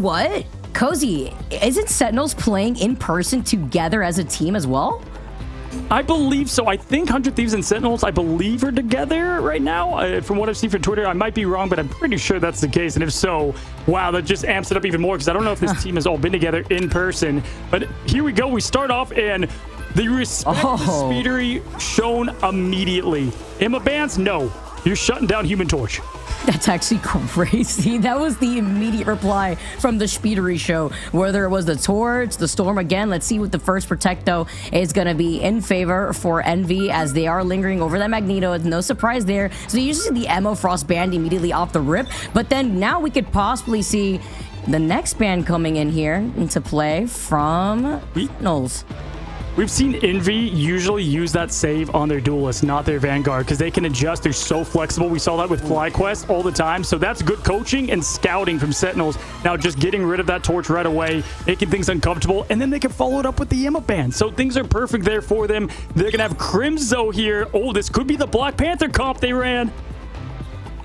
what? Cozy, isn't Sentinels playing in person together as a team as well? I believe so. I think 100 Thieves and Sentinels, I believe, are together right now. From what I've seen from Twitter, I might be wrong, but I'm pretty sure that's the case. And if so, wow, that just amps it up even more because I don't know if this team has all been together in person. But here we go. We start off and the respect to Speedery shown immediately. Emma bans, no. You're shutting down Human Torch. That's actually crazy. That was the immediate reply from the Speedery show. Whether it was the Torch, the Storm again. Let's see what the first Protect, though, is going to be in favor for Envy as they are lingering over that Magneto. No surprise there. So you usually see the Ammo Frost band immediately off the rip. But then now we could possibly see the next band coming in here into play from Sentinels. We've seen Envy usually use that save on their duelist, not their Vanguard, because they can adjust. They're so flexible. We saw that with FlyQuest all the time. So that's good coaching and scouting from Sentinels. Now just getting rid of that Torch right away, making things uncomfortable, and then they can follow it up with the Emma Band. So things are perfect there for them. They're going to have Crimzo here. Oh, this could be the Black Panther comp they ran.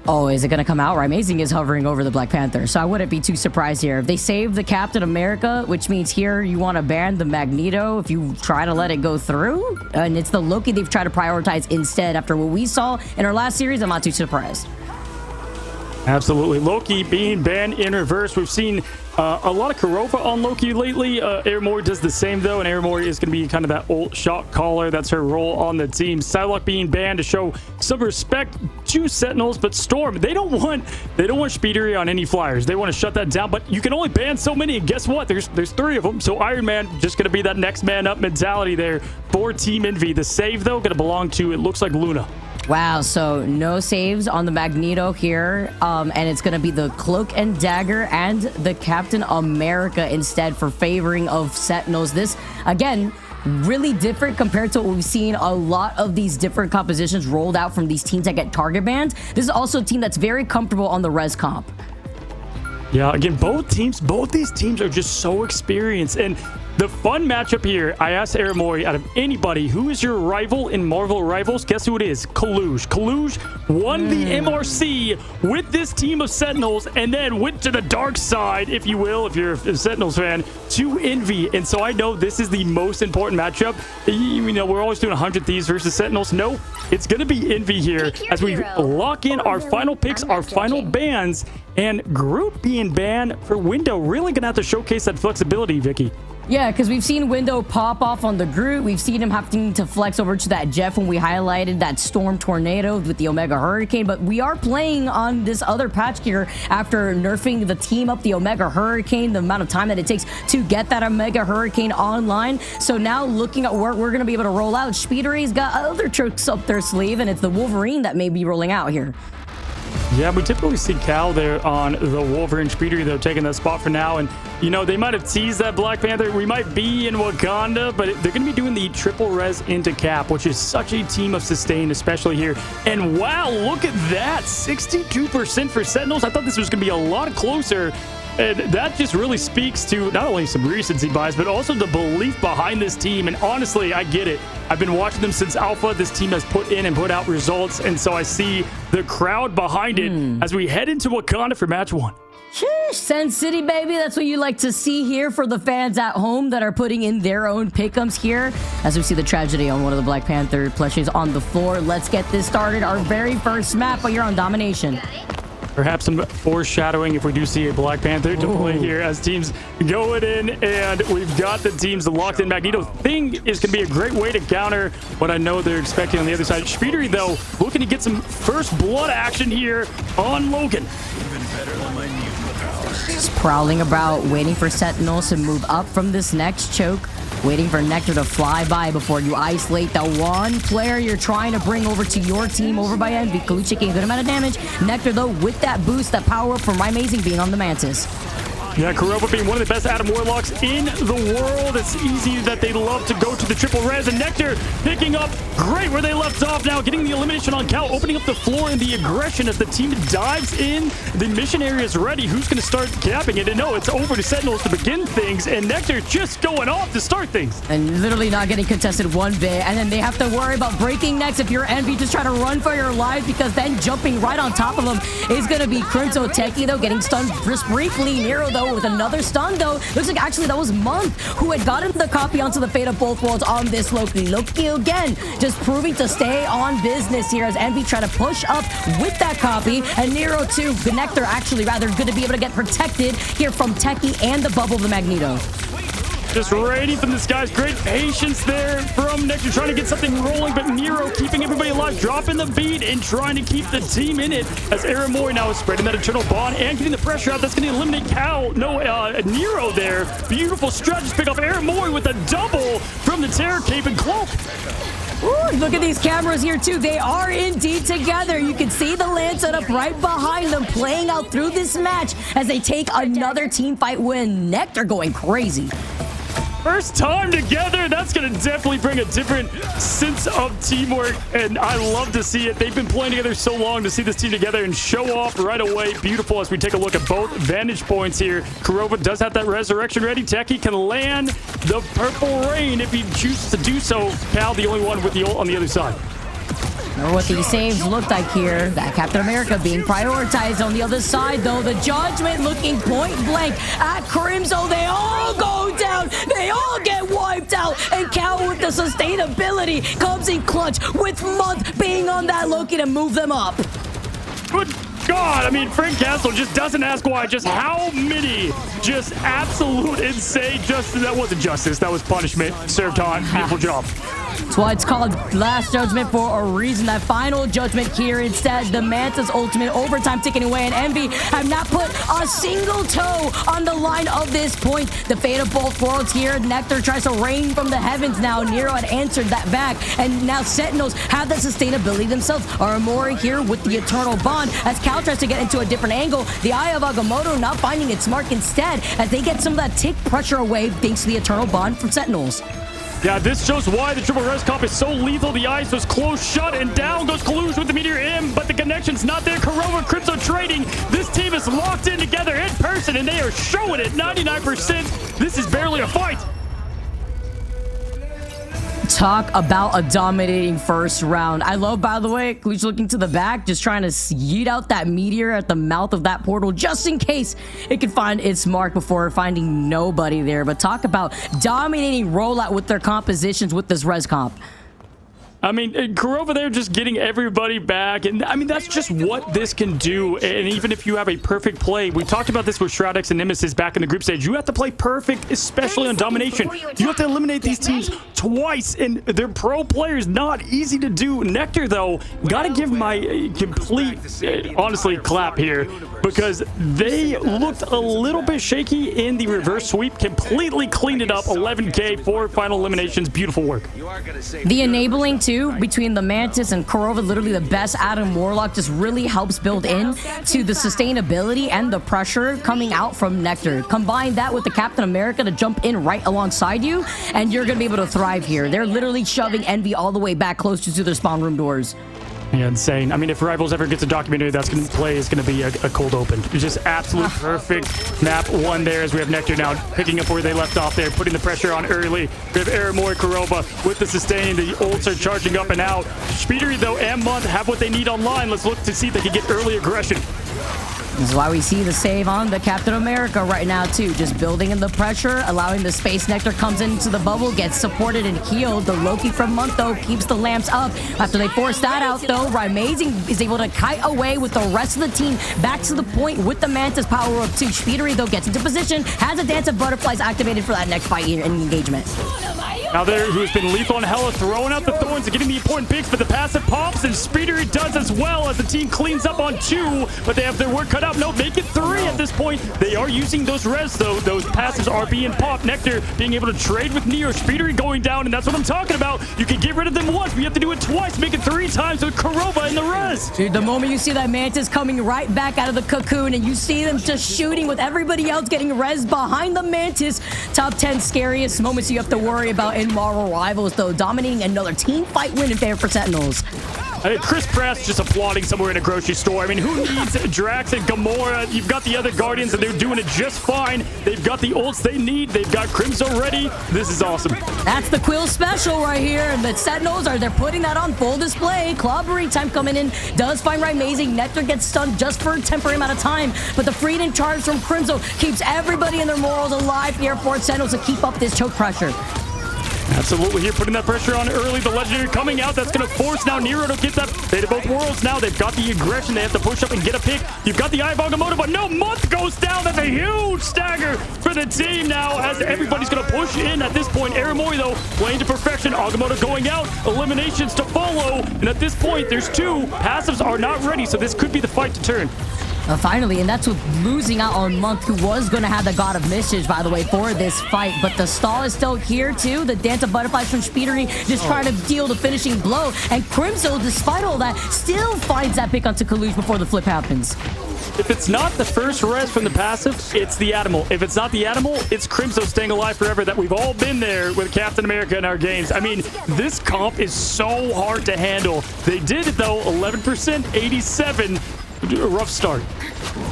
Oh, is it going to come out? Amazing is hovering over the Black Panther, so I wouldn't be too surprised here. If they save the Captain America, which means here you want to ban the Magneto if you try to let it go through, and it's the Loki they've tried to prioritize instead after what we saw in our last series, I'm not too surprised. Absolutely. Loki being banned in reverse. We've seen a lot of Kurova on Loki lately. Airmore does the same, though, and Airmore is going to be kind of that old shot caller. That's her role on the team. Psylocke being banned to show some respect to Sentinels, but Storm, they don't want Speedery on any flyers. They want to shut that down, but you can only ban so many, and guess what? There's 3 of them, so Iron Man just going to be that next man up mentality there for Team Envy. The save, though, going to belong to, it looks like, Luna. Wow, so no saves on the Magneto here, and it's going to be the Cloak and Dagger and the Captain America instead for favoring of Sentinels. This, again, really different compared to what we've seen a lot of these different compositions rolled out from these teams that get target banned. This is also a team that's very comfortable on the res comp. Yeah, again, both these teams are just so experienced. And the fun matchup here, I asked Aramori, out of anybody, who is your rival in Marvel Rivals? Guess who it is? Kaluj. Kaluj won the MRC with this team of Sentinels and then went to the dark side, if you will, if you're a Sentinels fan, to Envy. And so I know this is the most important matchup. You know, we're always doing 100 Thieves versus Sentinels. No, it's going to be Envy here as we lock in our final picks, our final bans, and Groot being banned for Window. Really going to have to showcase that flexibility, Vicky. Yeah, because we've seen Window pop off on the Groot. We've seen him having to flex over to that Jeff when we highlighted that Storm Tornado with the Omega Hurricane. But we are playing on this other patch here after nerfing the team up the Omega Hurricane, the amount of time that it takes to get that Omega Hurricane online. So now looking at where we're going to be able to roll out, Speedery's got other tricks up their sleeve, and it's the Wolverine that may be rolling out here. Yeah, we typically see Cal there on the Wolverine. Speedery, though, taking that spot for now. And, you know, they might have teased that Black Panther. We might be in Wakanda, but they're going to be doing the triple res into Cap, which is such a team of sustain, especially here. And, wow, look at that. 62% for Sentinels. I thought this was going to be a lot closer. And that just really speaks to not only some recency bias, but also the belief behind this team. And honestly, I get it. I've been watching them since Alpha. This team has put in and put out results. And so I see the crowd behind it as we head into Wakanda for match 1. Sheesh, Sen City, baby. That's what you like to see here for the fans at home that are putting in their own pick'ems here. As we see the tragedy on one of the Black Panther plushies on the floor. Let's get this started. Our very first map, but you're on Domination. Perhaps some foreshadowing if we do see a Black Panther to play here as teams going in, and we've got the teams locked in. Magneto thing is going to be a great way to counter what I know they're expecting on the other side. Speedery, though, looking to get some first blood action here on Logan. Just prowling about, waiting for Sentinels to move up from this next choke. Waiting for Nectar to fly by before you isolate the one player you're trying to bring over to your team over by Envy. Kaluch taking a good amount of damage. Nectar, though, with that boost, that power up from Amazing being on the Mantis. Yeah, Kurova being one of the best Adam Warlocks in the world. It's easy that they love to go to the triple res, and Nectar picking up great where they left off now, getting the elimination on Cal, opening up the floor and the aggression as the team dives in. The mission area is ready. Who's going to start capping it? And no, it's over to Sentinels to begin things, and Nectar just going off to start things. And literally not getting contested one bit, and then they have to worry about breaking necks if you're Envy. Just try to run for your life, because then jumping right on top of them is going to be Crimzo Techie, though, getting stunned just briefly. Nero, though, Nero with another stun, though. Looks like actually that was Month who had gotten the copy onto the Fate of Both Worlds on this Loki. Loki again, just proving to stay on business here as Envy try to push up with that copy. And Nero too, Nectar actually rather good to be able to get protected here from Techie and the bubble of the Magneto. Just raining from the skies. Great patience there from Nectar trying to get something rolling, but Nero keeping everybody alive, dropping the beat and trying to keep the team in it as Aramori now is spreading that eternal bond and getting the pressure out. That's going to eliminate Nero there. Beautiful strategy pick off Aramori with a double from the Terror Cape and Cloak. Ooh, look at these cameras here too. They are indeed together. You can see the land set up right behind them playing out through this match as they take another team fight win. Nectar going crazy. First time together, that's going to definitely bring a different sense of teamwork, and I love to see it. They've been playing together so long to see this team together and show off right away. Beautiful as we take a look at both vantage points here. Kurova does have that resurrection ready. Techie can land the purple rain if he chooses to do so. Cal, the only one with the ult on the other side. Remember what these saves looked like here. That Captain America being prioritized on the other side, though. The Judgment looking point blank at Crimzo. They all go down. They all get wiped out. And Cal with the sustainability comes in clutch with Month being on that Loki to move them up. Good God, I mean, Frank Castle just doesn't ask why. Just how many just absolute insane justice. That wasn't justice. That was punishment. Served on. Beautiful job. That's why it's called Last Judgment for a reason. That final judgment here instead, the Manta's ultimate overtime ticking away, and Envy have not put a single toe on the line of this point. The Fate of Both Worlds here. Nectar tries to rain from the heavens now. Nero had answered that back, and now Sentinels have that sustainability themselves. Aramori here with the Eternal Bond as Cal tries to get into a different angle. The Eye of Agamotto not finding its mark instead as they get some of that tick pressure away thanks to the Eternal Bond from Sentinels. Yeah, this shows why the triple res comp is so lethal. The ice was close shut, and down goes Kalush with the Meteor M, but the connection's not there. Kurova, Crypto trading. This team is locked in together in person, and they are showing it 99%. This is barely a fight. Talk about a dominating first round. I love, by the way, Kalush looking to the back, just trying to yeet out that meteor at the mouth of that portal, just in case it could find its mark before finding nobody there. But talk about dominating rollout with their compositions with this res comp. I mean, Kurova there just getting everybody back. And I mean, that's just what this can do. And even if you have a perfect play, we talked about this with Shroudx and Nemesis back in the group stage. You have to play perfect, especially on domination. You have to eliminate these teams twice, and they're pro players. Not easy to do. Nectar, though, got to give my complete, honestly, clap here, because they looked a little bit shaky in the reverse sweep. Completely cleaned it up. 11K, 4 final eliminations. Beautiful work. The enabling too between the Mantis and Kurova, literally the best Adam Warlock, just really helps build in to the sustainability and the pressure coming out from Nectar. Combine that with the Captain America to jump in right alongside you, and you're going to be able to thrive here. They're literally shoving Envy all the way back closer to their spawn room doors. Yeah, insane. I mean, if Rivals ever gets a documentary that's going to play, is going to be a cold open. It's just absolute perfect map one there as we have Nectar now picking up where they left off there, putting the pressure on early. We have Aramori, Kurova with the sustain. The ults are charging up and out. Speedery, though, and Month have what they need online. Let's look to see if they can get early aggression. This is why we see the save on the Captain America right now, too. Just building in the pressure, allowing the Space Nectar comes into the bubble, gets supported and healed. The Loki from Month, though, keeps the lamps up. After they force that out, though, Amazing is able to kite away with the rest of the team back to the point with the Mantis power up, too. Speedery, though, gets into position, has a Dance of Butterflies activated for that next fight here in engagement. Now there, who's been lethal and hella, throwing out the thorns and getting the important picks, but the passive pops, and Speedery does as well as the team cleans up on 2, but they have their work cut out. No, make it 3 at this point. They are using those res, though. Those passives are being popped. Nectar being able to trade with Neo. Speedery going down, and that's what I'm talking about. You can get rid of them once, but you have to do it twice. Make it 3 times with Kurova in the res. Dude, the moment you see that Mantis coming right back out of the cocoon, and you see them just shooting with everybody else getting res behind the Mantis, top 10 scariest moments you have to worry about in Marvel Rivals, though. Dominating another team fight win in favor for Sentinels. Chris Pratt's just applauding somewhere in a grocery store. I mean, who needs Drax and Gamora? You've got the other Guardians, and they're doing it just fine. They've got the ults they need. They've got Crimson ready. This is awesome. That's the Quill special right here. And the Sentinels they're putting that on full display. Clobbering time coming in. Does find Amazing. Nectar gets stunned just for a temporary amount of time. But the freedom charge from Crimson keeps everybody in their morals alive here for Sentinels to keep up this choke pressure. Absolutely here, putting that pressure on early. The Legendary coming out. That's going to force now Nero to get that. They did both worlds now. They've got the aggression. They have to push up and get a pick. You've got the Eye of Agamotto, but no, Month goes down. That's a huge stagger for the team now as everybody's going to push in at this point. Aramori, though, playing to perfection. Agamotto going out. Eliminations to follow. And at this point, there's two. Passives are not ready, so this could be the fight to turn. Finally, and that's with losing out on Month, who was going to have the God of Mischief, by the way, for this fight. But the stall is still here, too. The Dance of Butterflies from Speedery just trying to deal the finishing blow. And Crimson, despite all that, still finds that pick onto Kalush before the flip happens. If it's not the first res from the passive, it's the Animal. If it's not the Animal, it's Crimson staying alive forever. That we've all been there with Captain America in our games. I mean, this comp is so hard to handle. They did it, though. 11%, 87. Rough start.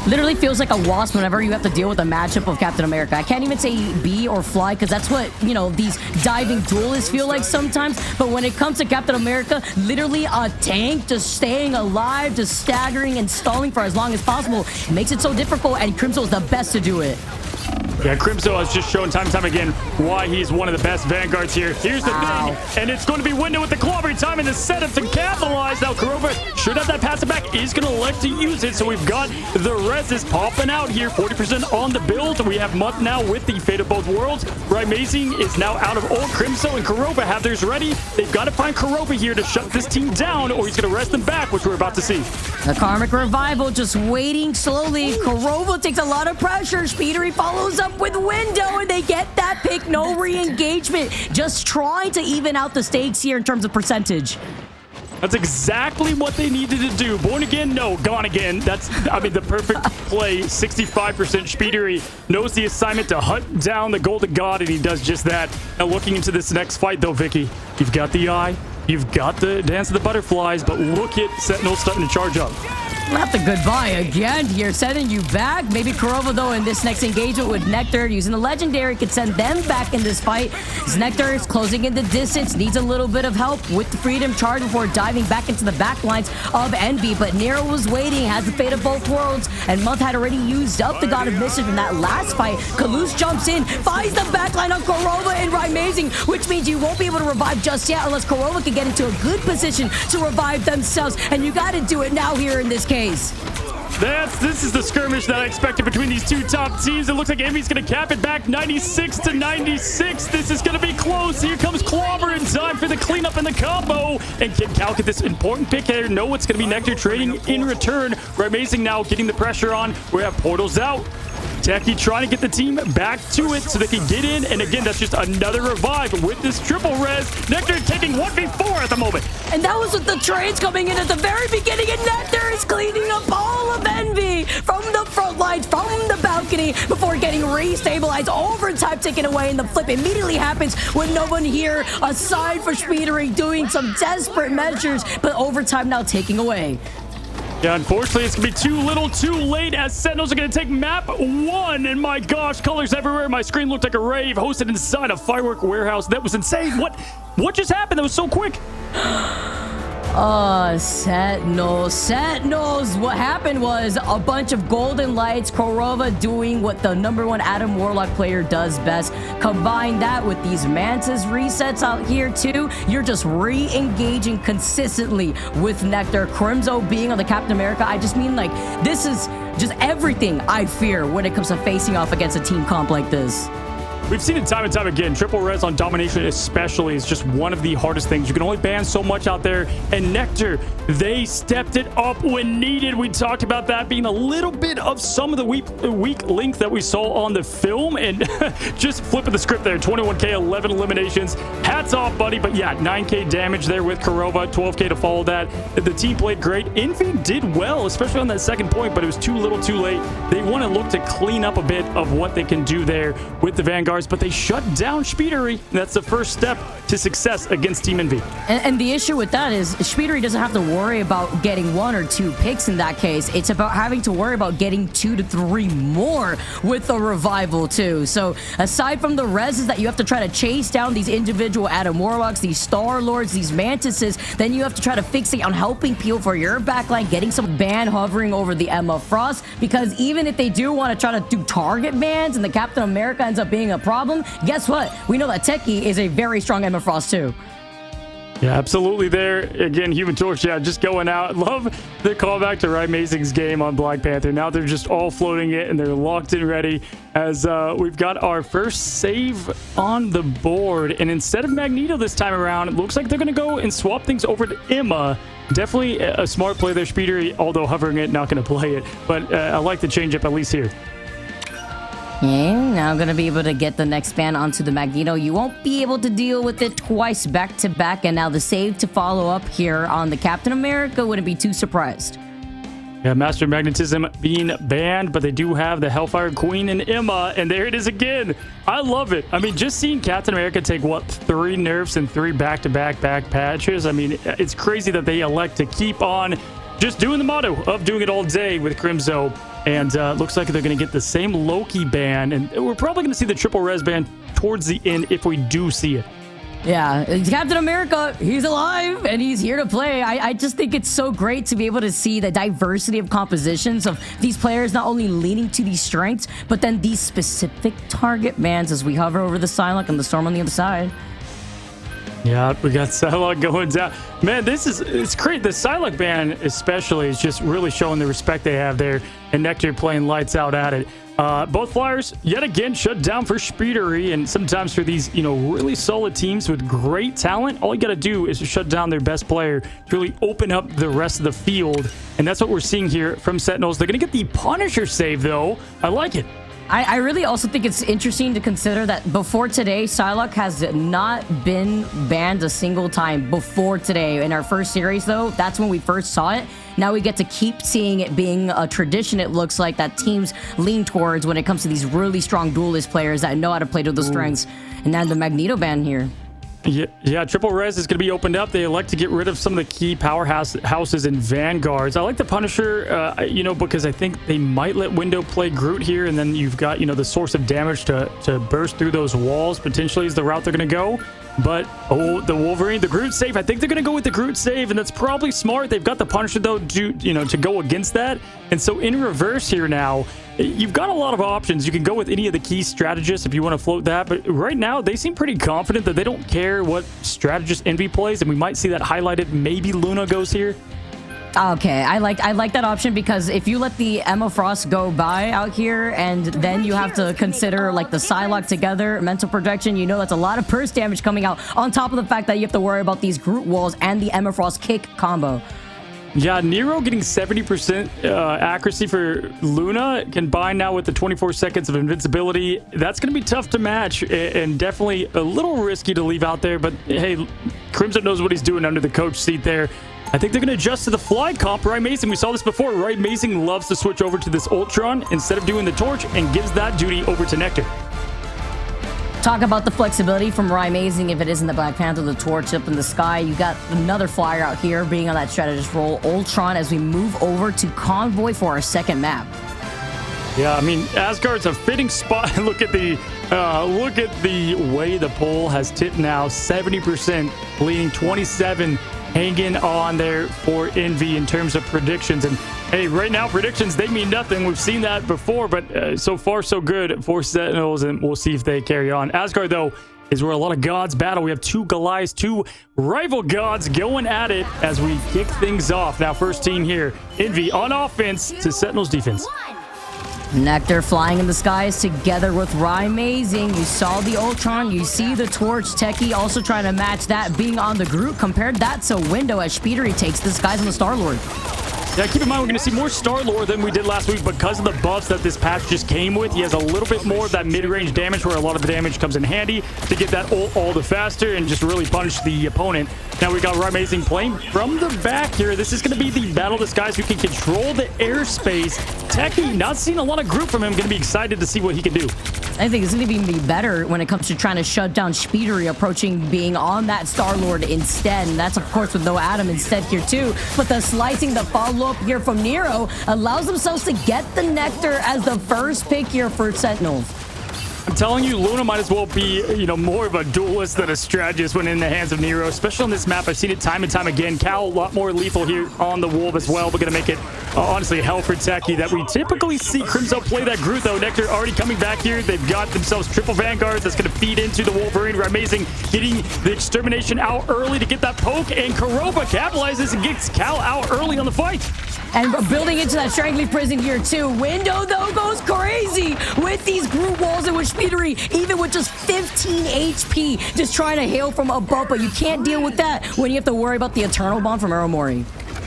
Literally feels like a wasp whenever you have to deal with a matchup of Captain America. I can't even say bee or fly because that's what, you know, these diving duelists feel like sometimes. But when it comes to Captain America, literally a tank just staying alive, just staggering and stalling for as long as possible. It makes it so difficult, and Crimson is the best to do it. Yeah, Crimson has just shown time and time again why he's one of the best Vanguards here. Here's the thing, and it's going to be Window with the clobbering time and the setup to capitalize. Now, Kurova should have that passive back, is going to elect to use it, so we've got the reses popping out here. 40% on the build. We have Month now with the Fate of Both Worlds. Amazing is now out of ult. Crimson and Kurova have theirs ready. They've got to find Kurova here to shut this team down, or he's going to rest them back, which we're about to see. The Karmic Revival just waiting slowly. Kurova takes a lot of pressure. Speedery follows up with Window, and they get that pick. No re-engagement. Just trying to even out the stakes here in terms of percentage. That's exactly what they needed to do. Born again? No. Gone again. That's, I mean, the perfect play. 65% Speedery knows the assignment to hunt down the Golden God, and he does just that. Now, looking into this next fight, though, Vicky, you've got the Eye, you've got the Dance of the Butterflies, but look at Sentinel starting to charge up. Not the goodbye again here, sending you back. Maybe Kurova, though, in this next engagement with Nectar, using the Legendary, could send them back in this fight. As Nectar is closing in the distance, needs a little bit of help with the Freedom Charge before diving back into the back lines of Envy. But Nero was waiting, has the Fate of Both Worlds, and Month had already used up the God of Mischief in that last fight. Kalush jumps in, finds the backline on Kurova and Amazing, which means you won't be able to revive just yet unless Kurova can get into a good position to revive themselves. And you got to do it now here in this case. This is the skirmish that I expected between these two top teams. It looks like Envy's going to cap it back 96 to 96. This is going to be close. Here comes Clobber in time for the cleanup and the combo. And can Cal get this important pick here? No, it's going to be Nectar trading in return. Amazing now getting the pressure on. We have portals out. Techie trying to get the team back to it so they can get in. And again, that's just another revive with this triple res. Nectar taking 1v4 at the moment. And that was with the trades coming in at the very beginning. And Nectar is cleaning up all of Envy from the front lines, from the balcony, before getting re-stabilized. Overtime taken away, and the flip immediately happens with no one here aside for Speedery doing some desperate measures. But overtime now taking away. Yeah, unfortunately, it's going to be too little, too late as Sentinels are going to take map 1. And my gosh, colors everywhere. My screen looked like a rave hosted inside a firework warehouse. That was insane. What just happened? That was so quick. Sentinels. What happened was a bunch of golden lights, Kurova doing what the #1 Adam Warlock player does best. Combine that with these Mantis resets out here too. You're just re-engaging consistently with Nectar. Crimson being on the Captain America. I just mean, like, this is just everything I fear when it comes to facing off against a team comp like this. We've seen it time and time again. Triple res on domination especially is just one of the hardest things. You can only ban so much out there. And Nectar, they stepped it up when needed. We talked about that being a little bit of some of the weak link that we saw on the film. And just flipping the script there. 21k, 11 eliminations. Hats off, buddy. But yeah, 9k damage there with Kurova. 12k to follow that. The team played great. Envy did well, especially on that second point. But it was too little, too late. They want to look to clean up a bit of what they can do there with the Vanguard. Vanguards, but they shut down Speedery. That's the first step to success against Team Envy. And the issue with that is Speedery doesn't have to worry about getting 1 or 2 picks in that case. It's about having to worry about getting 2 to 3 more with the revival too. So aside from the reses that you have to try to chase down these individual Adam Warlocks, these Star Lords, these Mantises, then you have to try to fixate on helping Peel for your backline, getting some ban hovering over the Emma Frost, because even if they do want to try to do target bans and the Captain America ends up being a problem, guess what? We know that Techie is a very strong Emma Frost too. Yeah, absolutely there. Again, Human Torch, yeah, just going out. Love the callback to Ryan Mazing's game on Black Panther. Now they're just all floating it, and they're locked and ready as we've got our first save on the board. And instead of Magneto this time around, it looks like they're going to go and swap things over to Emma. Definitely a smart play there, Speedery, although hovering it, not going to play it. But I like the change-up at least here. And now going to be able to get the next ban onto the Magneto. You won't be able to deal with it twice back to back. And now the save to follow up here on the Captain America, wouldn't be too surprised. Yeah, Master Magnetism being banned, but they do have the Hellfire Queen and Emma, and there it is again. I love it. I mean, just seeing Captain America take, what, 3 nerfs and 3 back-to-back back patches? I mean, it's crazy that they elect to keep on just doing the motto of doing it all day with Crimzo. And looks like they're going to get the same Loki ban, and we're probably going to see the triple res ban towards the end if we do see it. Yeah, Captain America, he's alive and he's here to play. I just think it's so great to be able to see the diversity of compositions of these players not only leaning to these strengths, but then these specific target bans as we hover over the Psylocke and the Storm on the other side. Yeah, we got Psylocke going down. Man, it's great. The Psylocke ban especially is just really showing the respect they have there, and Nectar playing lights out at it. Both Flyers, yet again, shut down for Speedery, and sometimes for these, really solid teams with great talent, all you got to do is to shut down their best player to really open up the rest of the field, and that's what we're seeing here from Sentinels. They're going to get the Punisher save, though. I like it. I really also think it's interesting to consider that before today, Psylocke has not been banned a single time before today. In our first series, though, that's when we first saw it. Now we get to keep seeing it being a tradition, it looks like, that teams lean towards when it comes to these really strong duelist players that know how to play to the strengths. And now the Magneto ban here. Yeah, triple res is going to be opened up. They elect to get rid of some of the key powerhouses and Vanguards. I like the Punisher, because I think they might let Window play Groot here, and then you've got, the source of damage to burst through those walls potentially is the route they're going to go. But, the Wolverine, the Groot save, I think they're going to go with the Groot save, and that's probably smart. They've got the Punisher, though, to go against that. And so in reverse here now, you've got a lot of options. You can go with any of the key strategists if you want to float that. But right now, they seem pretty confident that they don't care what strategist Envy plays, and we might see that highlighted. Maybe Luna goes here. Okay, I like that option, because if you let the Emma Frost go by out here and then you have to consider like the Psylocke together, mental projection, that's a lot of burst damage coming out on top of the fact that you have to worry about these Groot walls and the Emma Frost kick combo. Yeah, Nero getting 70% accuracy for Luna, combined now with the 24 seconds of invincibility. That's going to be tough to match, and definitely a little risky to leave out there. But hey, Crimson knows what he's doing under the coach seat there. I think they're going to adjust to the fly comp. Ryan Mazing, we saw this before. Ryan Mazing loves to switch over to this Ultron instead of doing the torch, and gives that duty over to Nectar. Talk about the flexibility from Ryan Mazing. If it isn't the Black Panther, the torch up in the sky, you got another flyer out here being on that strategist role, Ultron, as we move over to Convoy for our second map. Yeah, I mean, Asgard's a fitting spot. Look at the way the poll has tipped now. 70%, leading 27, hanging on there for Envy in terms of predictions. And hey, right now, predictions, they mean nothing. We've seen that before, but so far, so good for Sentinels, and we'll see if they carry on. Asgard, though, is where a lot of gods battle. We have 2 Goliaths, 2 rival gods going at it as we kick things off. Now, first team here, Envy on offense to Sentinels defense. Nectar flying in the skies together with Ryan Mazing. You saw the Ultron, you see the torch. Techie also trying to match that, being on the Groot. Compared that to Window as Speedery takes the skies on the Star-Lord. Yeah, keep in mind, we're going to see more Star-Lord than we did last week because of the buffs that this patch just came with. He has a little bit more of that mid-range damage, where a lot of the damage comes in handy to get that ult all the faster and just really punish the opponent. Now we got Ryan Mazing playing from the back here. This is going to be the Battle of the Skies who can control the airspace. Techie, not seeing a lot of Groot from him. Going to be excited to see what he can do. I think it's going to even be better when it comes to trying to shut down Speedery approaching being on that Star-Lord instead. And that's, of course, with no Adam instead here, too. But the slicing, the follow-up here from Nero allows themselves to get the Nectar as the first pick here for Sentinels. I'm telling you, Luna might as well be, more of a duelist than a strategist when in the hands of Nero, especially on this map. I've seen it time and time again. Cal, a lot more lethal here on the Wolf as well, but going to make it, honestly, hell for Techie that we typically see Crimzo play that Groot, though. Nectar already coming back here. They've got themselves triple Vanguards that's going to feed into the Wolverine. Amazing, getting the Extermination out early to get that poke, and Kurova capitalizes and gets Cal out early on the fight. And building into that Strangling Prison here, too. Window, though, goes crazy with these group walls in which Speedery, even with just 15 HP, just trying to hail from above. But you can't deal with that when you have to worry about the Eternal Bomb from Aramori.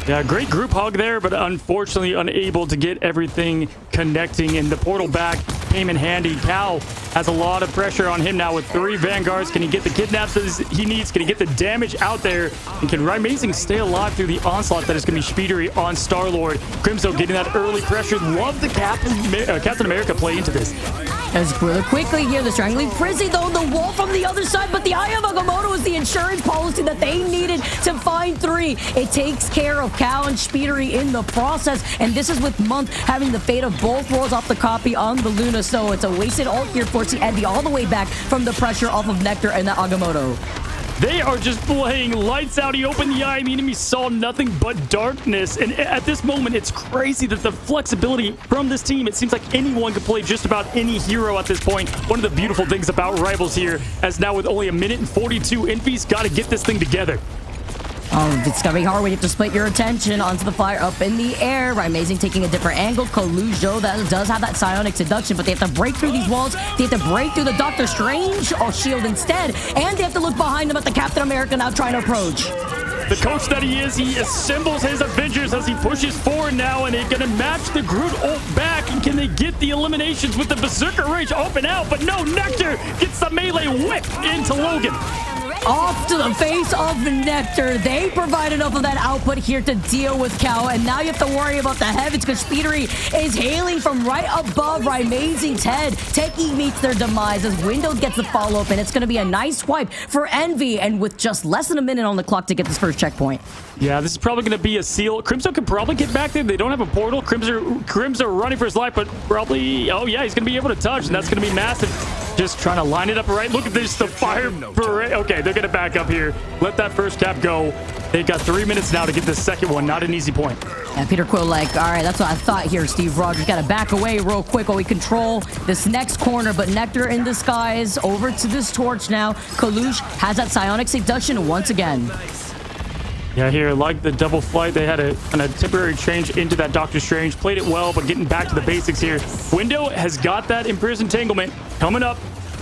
Yeah, great group hug there, but unfortunately unable to get everything connecting. And the portal back came in handy. Cal has a lot of pressure on him now with 3 Vanguards. Can he get the kidnaps that he needs? Can he get the damage out there? And can Amazing stay alive through the onslaught that is going to be Speedery on Star-Lord? Crimzo getting that early pressure. Love the Captain America play into this. As really quickly here, the Strangling Prison, though, the wall from the other side, but the Eye of Agamotto is the insurance policy that they needed to find 3. It takes care of Cal and Speedery in the process, and this is with Month having the fate of both worlds off the copy on the Luna, so it's a wasted ult here, forcing Envy all the way back from the pressure off of Nectar and the Agamotto. They are just playing lights out. He opened the eye, and the enemy saw nothing but darkness. And at this moment, it's crazy that the flexibility from this team, it seems like anyone could play just about any hero at this point. One of the beautiful things about Rivals here, as now with only 1 minute and 42, Envy's got to get this thing together. Oh, it's gonna be hard when you have to split your attention onto the fire up in the air. Amazing taking a different angle. Collujo that does have that psionic seduction, but they have to break through these walls. They have to break through the Doctor Strange shield instead, and they have to look behind them at the Captain America now trying to approach. The coach that he is, he assembles his Avengers as he pushes forward now, and they're going to match the Groot ult back. And can they get the eliminations with the Berserker Rage up and out? But no, Nectar gets the melee whip into Logan. Off to the face of Nectar. They provide enough of that output here to deal with Cal, and now you have to worry about the heavens because Speedery is hailing from right above Amazing's head. Techie meets their demise as Windows gets the follow-up, and it's going to be a nice swipe for Envy, and with just less than a minute on the clock to get this first checkpoint. Yeah, this is probably going to be a seal. Crimzo could probably get back there. They don't have a portal. Crimzo running for his life, but probably, oh yeah, he's going to be able to touch, and that's going to be massive. Just trying to line it up right. Look at this, the fire parade. Okay, they're going to back up here. Let that first cap go. They've got 3 minutes now to get this second one. Not an easy point. And Peter Quill like, all right, that's what I thought here, Steve Rogers. Got to back away real quick while we control this next corner. But Nectar in disguise over to this torch now. Kalush has that psionic seduction once again. Yeah, here, like the double flight, they had a temporary change into that Doctor Strange. Played it well, but getting back to the basics here. Window has got that Imprisoned Entanglement coming up.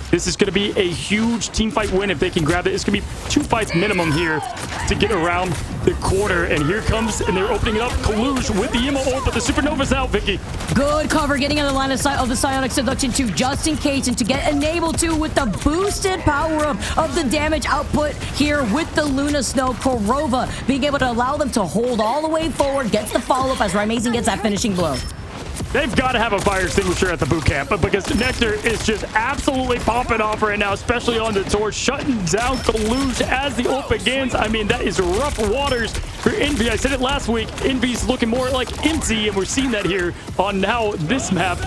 This is going to be a huge team fight win if they can grab it. It's going to be 2 fights minimum here to get around the corner. And here comes, and they're opening it up. Kalush with the Emo ult, but the Supernova's out, Vicky. Good cover, getting on the line of sight of the Psionic Seduction too, just in case, and to get enabled to with the boosted power-up of the damage output here with the Luna Snow. Kurova being able to allow them to hold all the way forward, gets the follow-up as Amazing gets that finishing blow. They've got to have a fire extinguisher at the boot camp, but because Nectar is just absolutely popping off right now, especially on the torch, shutting down Kalush as the ult begins. I mean, that is rough waters for Envy. I said it last week. Envy's looking more like empty, and we're seeing that here on now this map.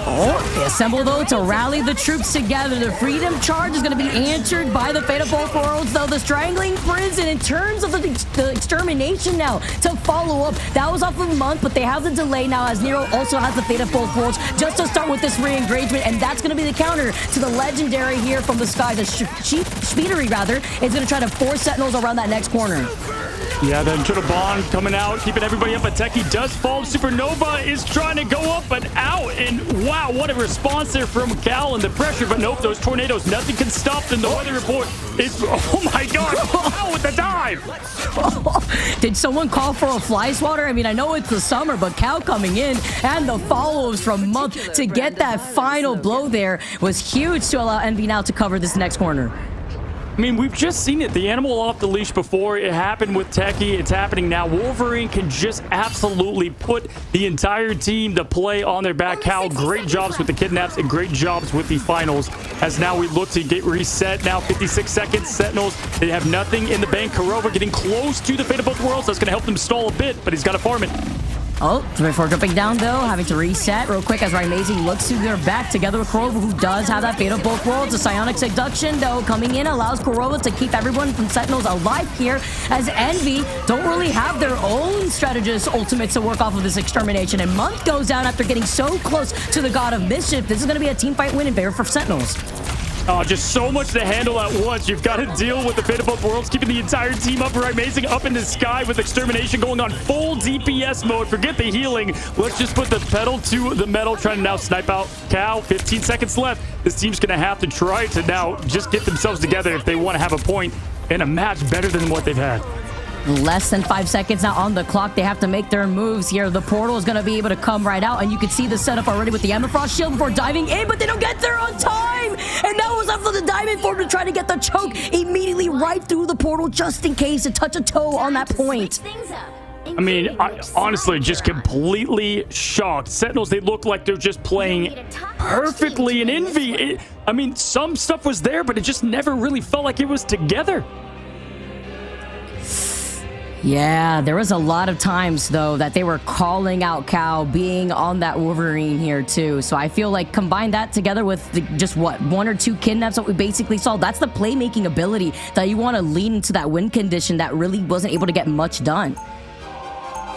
Oh, they assemble, though, to rally the troops together. The Freedom Charge is going to be answered by the Fate of Both Worlds, though. The Strangling Prison, in terms of the Extermination now, to follow up. That was off of a month, but they have the delay now, as Nero also has the Fate of Both Worlds, just to start with this re-engagement, and that's going to be the counter to the Legendary here from the sky. The Speedery, rather, is going to try to force Sentinels around that next corner. Yeah, the Internal Bond coming out, keeping everybody up. But Techie does fall. Supernova is trying to go up, but out. And wow, what a response there from Cal and the pressure. But nope, those tornadoes, nothing can stop them. The weather report is, oh my God, Cal with the dive. Did someone call for a fly swatter? I mean, I know it's the summer, but Cal coming in and the follows from Month to get that final blow there was huge to allow Envy now to cover this next corner. I mean, we've just seen it. The animal off the leash before. It happened with Techie. It's happening now. Wolverine can just absolutely put the entire team to play on their back. Cal, great jobs with the kidnaps and great jobs with the finals. As now we look to get reset. Now 56 seconds. Sentinels, they have nothing in the bank. Kurova getting close to the fate of both worlds. That's going to help them stall a bit, but he's got to farm it. Oh, before jumping down, though, having to reset real quick as Amazing looks to their back together with Kurova, who does have that fate of both worlds. A psionic seduction, though, coming in allows Kurova to keep everyone from Sentinels alive here, as Envy don't really have their own strategist ultimates to work off of this extermination. And Month goes down after getting so close to the God of Mischief. This is going to be a team fight win in favor for Sentinels. Oh, just so much to handle at once. You've got to deal with the fate of both worlds, keeping the entire team upright, Amazing up in the sky with extermination going on full DPS mode. Forget the healing. Let's just put the pedal to the metal, trying to now snipe out Cal. 15 seconds left. This team's going to have to try to now just get themselves together if they want to have a point in a match better than what they've had. Less than 5 seconds now on the clock. They have to make their moves here. The portal is going to be able to come right out, and you can see the setup already with the Emifrost shield before diving in, but they don't get there on time. And that was up for the diamond form to try to get the choke immediately right through the portal, just in case to touch a toe on that point. I mean, I honestly just completely shocked. Sentinels, they look like they're just playing perfectly in Envy. I mean, some stuff was there, but it just never really felt like it was together. Yeah, there was a lot of times, though, that they were calling out Cal being on that Wolverine here, too. So I feel like combine that together with just, what, 1 or 2 kidnaps that we basically saw. That's the playmaking ability that you want to lean into that win condition that really wasn't able to get much done.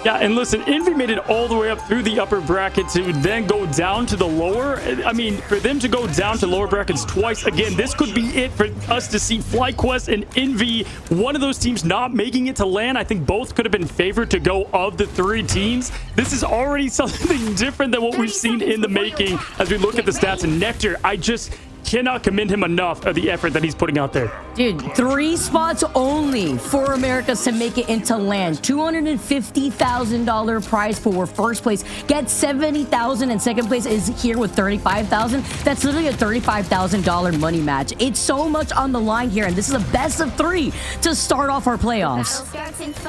Yeah, and listen, Envy made it all the way up through the upper bracket to then go down to the lower. I mean, for them to go down to lower brackets twice, again, this could be it for us to see FlyQuest and Envy, one of those teams not making it to LAN. I think both could have been favored to go of the 3 teams. This is already something different than what we've seen in the making as we look at the stats. And Nectar, I just cannot commend him enough of the effort that he's putting out there. Dude, 3 spots only for Americas to make it into LAN. $250,000 prize for first place. Get $70,000, and second place is here with $35,000. That's literally a $35,000 money match. It's so much on the line here, and this is a best of 3 to start off our playoffs.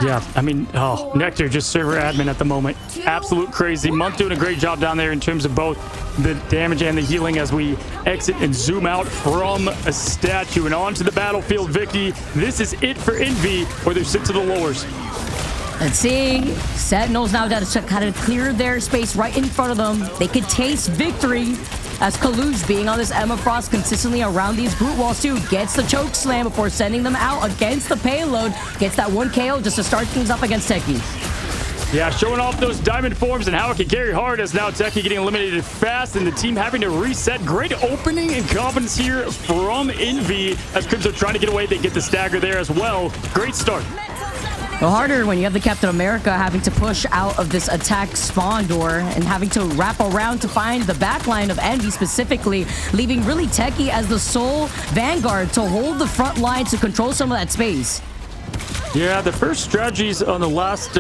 Yeah, I mean, oh, Nectar just server admin at the moment. Absolute crazy. Month doing a great job down there in terms of both the damage and the healing as we exit and zoom out from a statue and onto the battlefield. Vicky, this is it for Envy, or they're sent to the lowers. Let's see. Sentinels now got to kind of clear their space right in front of them. They could taste victory as Kaluj, being on this Emifrost consistently around these brute walls too, gets the choke slam before sending them out against the payload. Gets that 1 KO just to start things up against Techie. Yeah, showing off those diamond forms and how it can carry hard as now Techie getting eliminated fast and the team having to reset. Great opening and confidence here from Envy as Crypto trying to get away. They get the stagger there as well. Great start. No harder when you have the Captain America having to push out of this attack spawn door and having to wrap around to find the backline of Envy specifically, leaving really Techie as the sole vanguard to hold the front line to control some of that space. Yeah, the first strategies on the last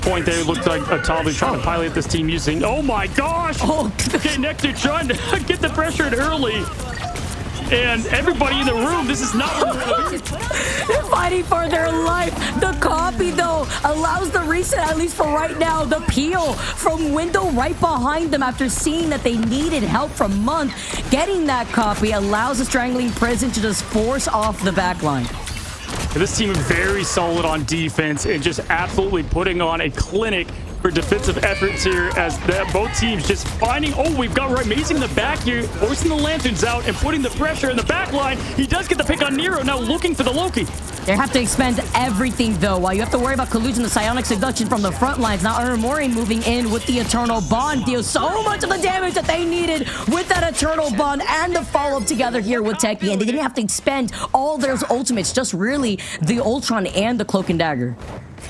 point there looked like Atalu trying to pilot this team using... Oh my gosh! Oh, okay, Nectar trying to get the pressure in early. And everybody in the room, this is not what we want to be. They're fighting for their life. The copy, though, allows the reset, at least for right now. The peel from window right behind them after seeing that they needed help from Month. Getting that copy allows the strangling prison to just force off the backline. This team very solid on defense and just absolutely putting on a clinic for defensive efforts here as both teams just finding... Oh, we've got Amazing in the back here, forcing the lanterns out and putting the pressure in the back line. He does get the pick on Nero, now looking for the Loki. They have to expend everything, though, while you have to worry about Kaluj and the psionic seduction from the front lines. Now Aramori moving in with the Eternal Bond deals so much of the damage that they needed with that Eternal Bond and the follow-up together here with Techie. And they didn't have to expend all their ultimates, just really the Ultron and the Cloak and Dagger.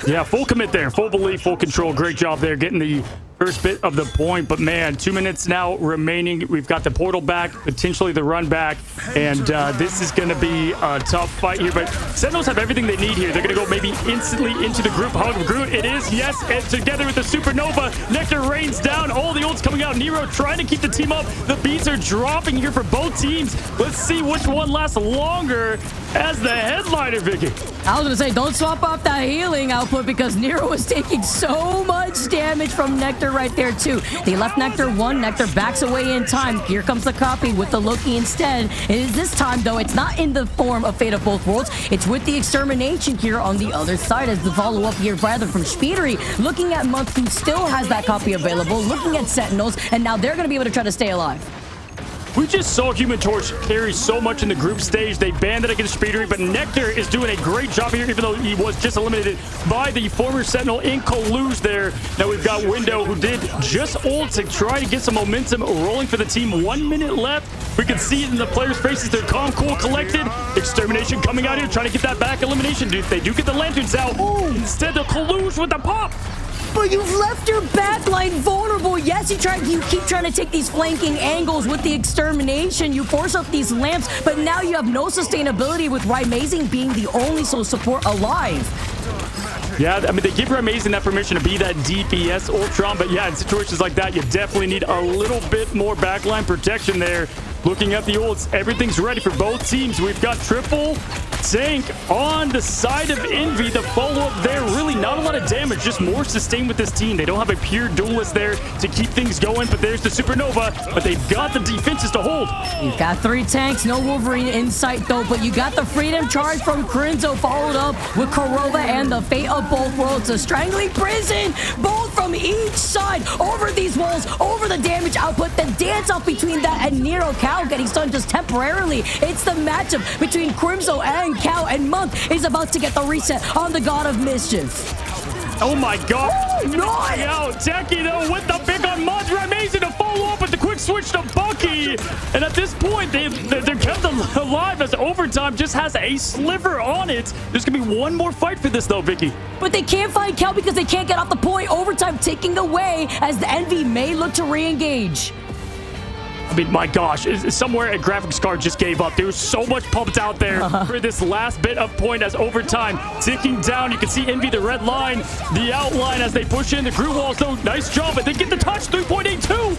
Yeah, full commit there, full belief, full control. Great job there getting the first bit of the point. But man, 2 minutes now remaining. We've got the portal back, potentially the run back, and this is going to be a tough fight here. But Sentinels have everything they need here. They're going to go maybe instantly into the group hug of Groot. It is, yes, and together with the Supernova, Nectar rains down. All the ults coming out. Nero trying to keep the team up. The beats are dropping here for both teams. Let's see which one lasts longer. as the headliner, Vicky. I was gonna say, don't swap off that healing output because Nero is taking so much damage from Nectar right there too. They left Nectar one. Nectar backs away in time. Here comes the copy with the Loki instead. It is this time though, it's not in the form of Fate of Both Worlds. It's with the extermination here on the other side as the follow-up here rather from Speedery. Looking at Monk, who still has that copy available. Looking at Sentinels, and now they're gonna be able to try to stay alive. We just saw Human Torch carry so much in the group stage. They banned it against Speedery, but Nectar is doing a great job here, even though he was just eliminated by the former Sentinel in Kalu's there. Now we've got Window, who did just ult to try to get some momentum rolling for the team. 1 minute left. We can see it in the players' faces. They're calm, cool, collected. Extermination coming out here, trying to get that back elimination. Dude, they do get the lanterns out. Instead, the Kalu's with the pop. But you've left your backline vulnerable. Yes, you keep trying to take these flanking angles with the extermination. You force up these lamps, but now you have no sustainability with Rymazing being the only sole support alive. Yeah, I mean, they give Rymazing that permission to be that DPS Ultron, but yeah, in situations like that, you definitely need a little bit more backline protection there. Looking at the ults, everything's ready for both teams. We've got triple tank on the side of Envy. The follow-up there, really not a lot of damage, just more sustained with this team. They don't have a pure duelist there to keep things going, but there's the Supernova, but they've got the defenses to hold. You've got 3 tanks, no Wolverine in sight though, but you got the Freedom Charge from Crinzo followed up with Korova and the Fate of Both Worlds. A Strangling Prison, both from each side, over these walls, over the damage output, the dance off between that and Nero Cow getting stunned just temporarily. It's the matchup between Crimzo and Cow, and Monk is about to get the reset on the God of Mischief. Oh my God. Oh, no! Out. Techie though with the big on Mudra. Amazing to follow up with the quick switch to Bucky. And at this point, they're kept alive as overtime just has a sliver on it. There's going to be one more fight for this though, Vicky. But they can't find Cal because they can't get off the point. Overtime ticking away as the Envy may look to re-engage. I mean, my gosh, somewhere a graphics card just gave up. There was so much pumped out there for this last bit of point as overtime ticking down. You can see Envy, the red line, the outline as they push in. The Groot walls, though, nice job, but they get the touch, 3.82.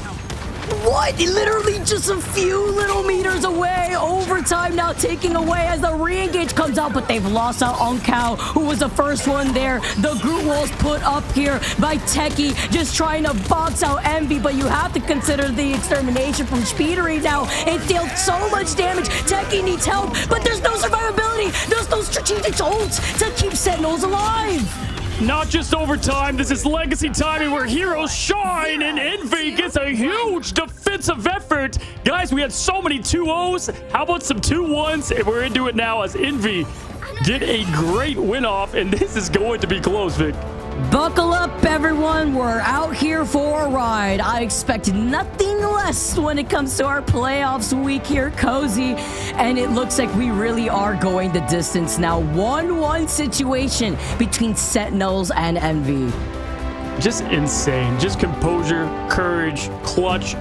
What? Literally just a few little meters away. Overtime now taking away as the re-engage comes out, but they've lost out on Cow, who was the first one there. The Groot walls put up here by Techie, just trying to box out Envy, but you have to consider the extermination from Speedery now. It dealt so much damage. Techie needs help, but there's no survivability. There's no strategic ults to keep Sentinels alive. Not just overtime, this is legacy timing where heroes shine and Envy gets a huge defensive effort. Guys, we had so many 2-0s. How about some 2-1s? And we're into it now as Envy get a great win off, and this is going to be close, Vic. Buckle up, everyone. We're out here for a ride. I expect nothing less when it comes to our playoffs week here, Cozy. And it looks like we really are going the distance now. 1-1 situation between Sentinels and Envy. Just insane. Just composure, courage, clutch.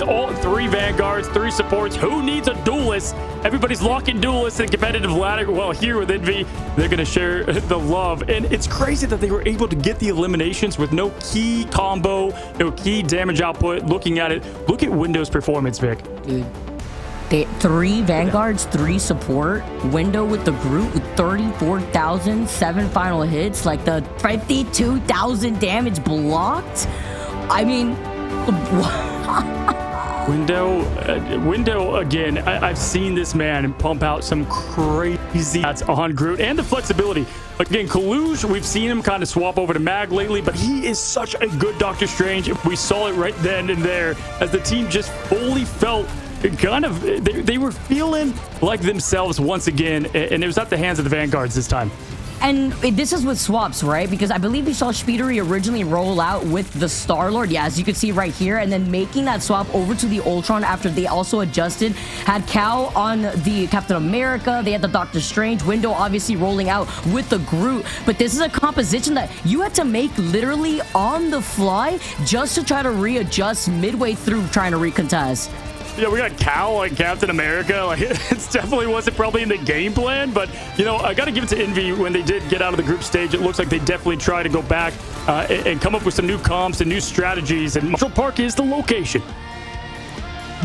All 3 Vanguards, 3 supports. Who needs a duelist? Everybody's locking duelists in competitive ladder. Well, here with Envy, they're going to share the love. And it's crazy that they were able to get the eliminations with no key combo, no key damage output. Looking at it, look at Window's performance, Vic. Dude. 3 Vanguards, 3 support. Window with the Groot with 34,000, 7 final hits, like the 52,000 damage blocked. I mean, Window again. I've seen this man pump out some crazy stats on Groot and the flexibility. Again, Kalush, we've seen him kind of swap over to Mag lately, but he is such a good Doctor Strange. We saw it right then and there as the team just fully felt kind of, they were feeling like themselves once again, and it was at the hands of the Vanguards this time. And this is with swaps, right? Because I believe we saw Speedery originally roll out with the Star-Lord, yeah, as you can see right here, and then making that swap over to the Ultron after they also adjusted. Had Cal on the Captain America, they had the Doctor Strange, Window obviously rolling out with the Groot, but this is a composition that you had to make literally on the fly just to try to readjust midway through trying to recontest. Yeah, we got Cal like Captain America. Like, it definitely wasn't probably in the game plan, but you know, I got to give it to Envy when they did get out of the group stage. It looks like they definitely tried to go back and come up with some new comps and new strategies, and Marshall Park is the location.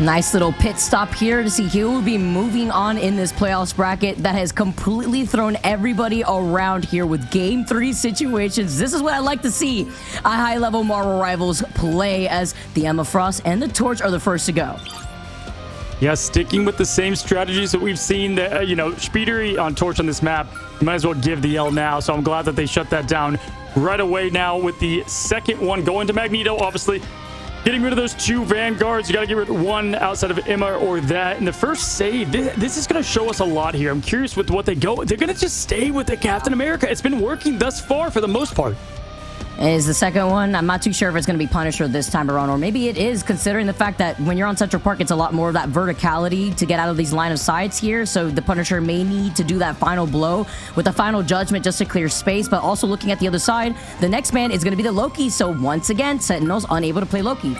Nice little pit stop here to see who will be moving on in this playoffs bracket that has completely thrown everybody around here with Game 3 situations. This is what I like to see a high-level Marvel Rivals play, as the Emma Frost and the Torch are the first to go. Yeah, sticking with the same strategies that we've seen. That Speedery on Torch on this map, you might as well give the L now. So I'm glad that they shut that down right away now with the second one going to Magneto, obviously. Getting rid of those two Vanguards. You got to get rid of one outside of Emma or that. And the first save, this is going to show us a lot here. I'm curious with what they go. They're going to just stay with the Captain America. It's been working thus far for the most part. Is the second one, I'm not too sure if it's going to be Punisher this time around, or maybe it is, considering the fact that when you're on Central Park, it's a lot more of that verticality to get out of these line of sights here. So the Punisher may need to do that final blow with a final judgment just to clear space. But also looking at the other side, the next man is going to be the Loki. So once again, Sentinels unable to play Loki.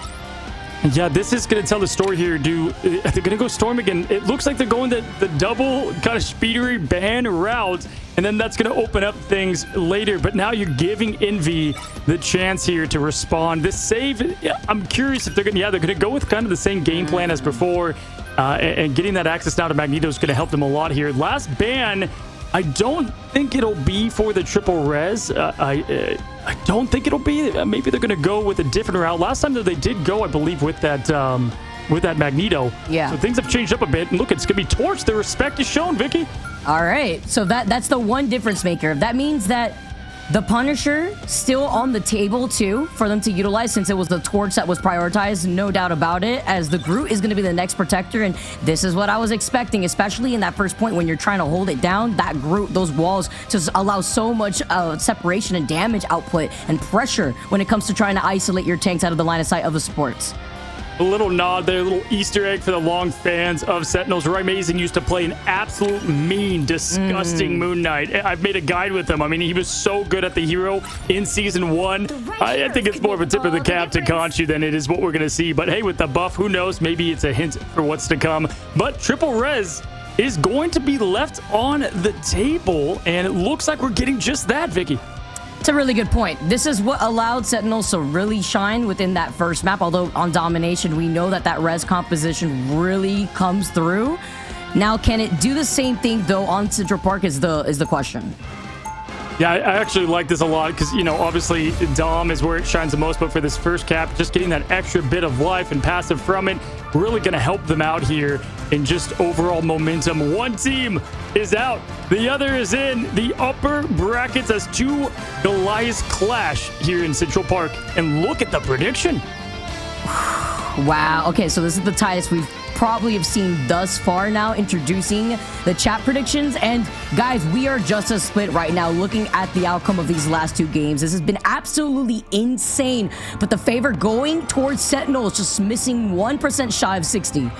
Yeah, this is going to tell the story here. They're going to go Storm again. It looks like they're going the double kind of Speedery ban route, and then that's going to open up things later. But now you're giving Envy the chance here to respond. This save, I'm curious if they're going to go with kind of the same game plan as before, and getting that access now to Magneto is going to help them a lot here. Last ban, I don't think it'll be for the triple res. I don't think it'll be. Maybe they're going to go with a different route. Last time that they did go, I believe, with that Magneto. Yeah. So things have changed up a bit. And look, it's going to be Torch. The respect is shown, Vicky. All right. So that's the one difference maker. That means that the Punisher still on the table too for them to utilize, since it was the Torch that was prioritized, no doubt about it, as the Groot is going to be the next protector. And this is what I was expecting, especially in that first point when you're trying to hold it down. That Groot, those walls just allow so much separation and damage output and pressure when it comes to trying to isolate your tanks out of the line of sight of the supports. A little nod there, a little Easter egg for the long fans of Sentinels. Roy Mason used to play an absolute mean, disgusting Moon Knight. I've made a guide with him. I mean, he was so good at the hero in Season 1. I think it's more of a tip of the cap to Conchu than it is what we're going to see. But hey, with the buff, who knows? Maybe it's a hint for what's to come. But Triple Res is going to be left on the table, and it looks like we're getting just that, Vicky. It's a really good point. This is what allowed Sentinels to really shine within that first map. Although on Domination, we know that res composition really comes through. Now, can it do the same thing though on Central Park is the question. Yeah, I actually like this a lot because, obviously Dom is where it shines the most, but for this first cap, just getting that extra bit of life and passive from it, really going to help them out here in just overall momentum. One team is out, the other is in the upper brackets as two Goliaths clash here in Central Park. And look at the prediction. Wow. Okay, so this is the tightest we've probably have seen thus far now, introducing the chat predictions. And guys, we are just a split right now looking at the outcome of these last two games. This has been absolutely insane, but the favor going towards Sentinels, just missing 1% shy of 60.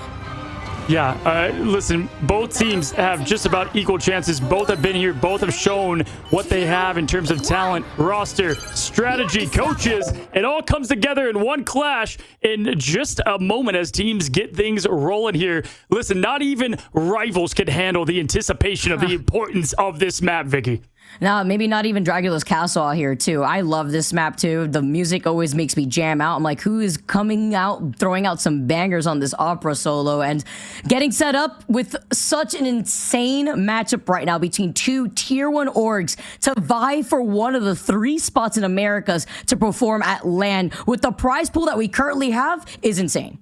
Yeah, listen, both teams have just about equal chances. Both have been here. Both have shown what they have in terms of talent, roster, strategy, coaches. It all comes together in one clash in just a moment as teams get things rolling here. Listen, not even rivals can handle the anticipation of the importance of this map, Vicky. Now, maybe not even Dracula's Castle out here, too. I love this map, too. The music always makes me jam out. I'm like, who is coming out, throwing out some bangers on this opera solo? And getting set up with such an insane matchup right now between two Tier 1 orgs to vie for one of the 3 spots in Americas to perform at LAN with the prize pool that we currently have is insane.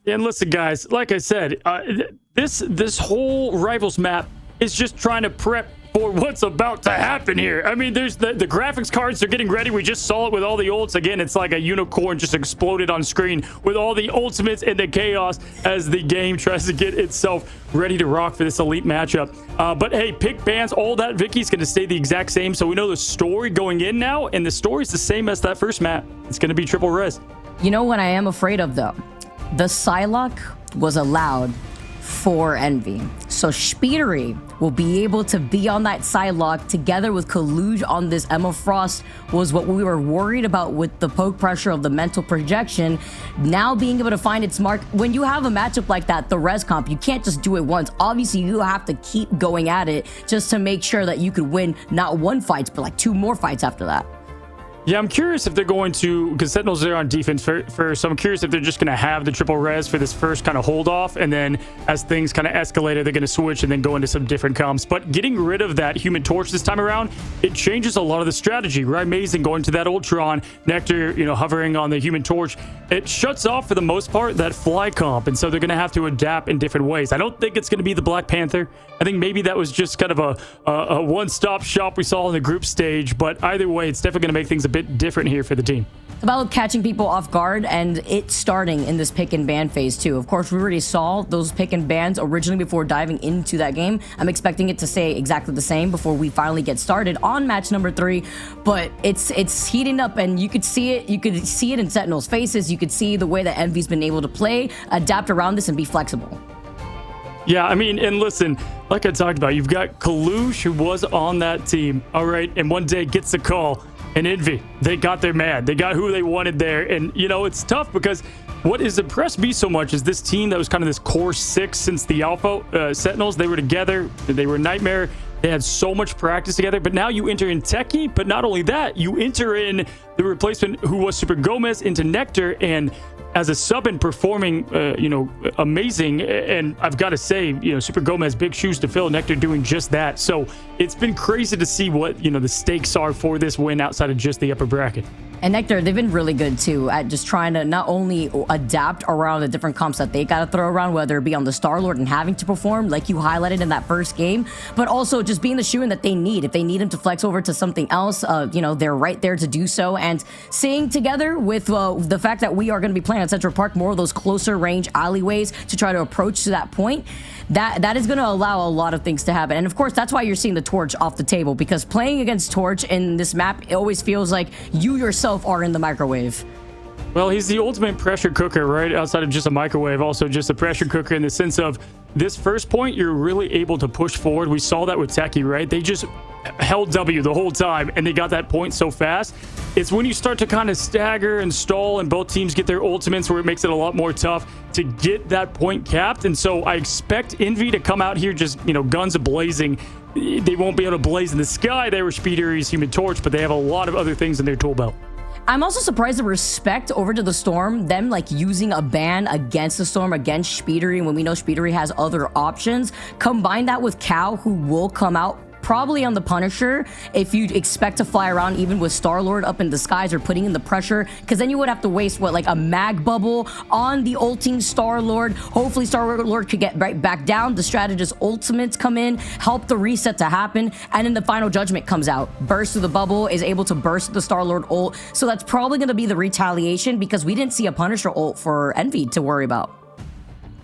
And listen, guys, like I said, this whole Rivals map is just trying to prep for what's about to happen here. I mean, there's the graphics cards, they're getting ready. We just saw it with all the ults. Again, it's like a unicorn just exploded on screen with all the ultimates and the chaos as the game tries to get itself ready to rock for this elite matchup. But hey, pick bans, all that, Vicky's going to stay the exact same. So we know the story going in now, and the story's the same as that first map. It's going to be triple res. You know what I am afraid of, though? The Psylocke was allowed for Envy. So Speedery will be able to be on that Psylocke together with Kaluj on this Emma Frost was what we were worried about with the poke pressure of the mental projection. Now being able to find its mark. When you have a matchup like that, the res comp, you can't just do it once. Obviously, you have to keep going at it just to make sure that you could win not 1 fight, but like 2 more fights after that. Yeah, I'm curious if they're going to, because Sentinels are on defense first, so I'm curious if they're just going to have the triple res for this first kind of hold off, and then as things kind of escalate, they're going to switch and then go into some different comps. But getting rid of that Human Torch this time around, it changes a lot of the strategy, right? Amazing going to that Ultron, Nectar, you know, hovering on the Human Torch. It shuts off, for the most part, that fly comp, and so they're going to have to adapt in different ways. I don't think it's going to be the Black Panther. I think maybe that was just kind of a one-stop shop we saw in the group stage, but either way, it's definitely going to make things a bit different here for the team. It's about catching people off guard and it starting in this pick and ban phase too. Of course, we already saw those pick and bans originally before diving into that game. I'm expecting it to stay exactly the same before we finally get started on match number 3, but it's heating up and you could see it. You could see it in Sentinels' faces. You could see the way that Envy's been able to play, adapt around this, and be flexible. Yeah, I mean, and listen, like I talked about, you've got Kalush, who was on that team, all right, and one day gets the call, and Envy, they got their man. They got who they wanted there, and, you know, it's tough because what has impressed me so much is this team that was kind of this core 6 since the Alpha Sentinels. They were together. They were Nightmare. They had so much practice together, but now you enter in Techie, but not only that, you enter in the replacement who was Super Gomez into Nectar, and as a sub and performing, you know, amazing. And I've got to say, you know, Super Gomez, big shoes to fill. Nectar doing just that. So it's been crazy to see what, you know, the stakes are for this win outside of just the upper bracket. And Nectar, they've been really good too at just trying to not only adapt around the different comps that they got to throw around, whether it be on the Star-Lord and having to perform like you highlighted in that first game, but also just being the shoe-in that they need. If they need him to flex over to something else, you know, they're right there to do so. And seeing together with the fact that we are going to be playing at Central Park, more of those closer range alleyways to try to approach to that point, that is going to allow a lot of things to happen. And of course, that's why you're seeing the Torch off the table, because playing against Torch in this map, it always feels like you yourself are in the microwave. Well, he's the ultimate pressure cooker, right? Outside of just a microwave, also just a pressure cooker in the sense of this first point, you're really able to push forward. We saw that with Techie, right? They just held W the whole time and they got that point so fast. It's when you start to kind of stagger and stall and both teams get their ultimates where it makes it a lot more tough to get that point capped. And so I expect Envy to come out here just, you know, guns a-blazing. They won't be able to blaze in the sky. They were Speed Aries, Human Torch, but they have a lot of other things in their tool belt. I'm also surprised the respect over to the Storm, them like using a ban against the Storm, against Speedery, when we know Speedery has other options. Combine that with Cal, who will come out probably on the Punisher if you expect to fly around even with Star-Lord up in the skies or putting in the pressure, because then you would have to waste what, like a mag bubble on the ulting Star-Lord. Hopefully Star-Lord could get right back down, the strategist ultimates come in, help the reset to happen, and then the final judgment comes out. Burst through the bubble, is able to burst the Star-Lord ult, so that's probably going to be the retaliation, because we didn't see a Punisher ult for Envy to worry about.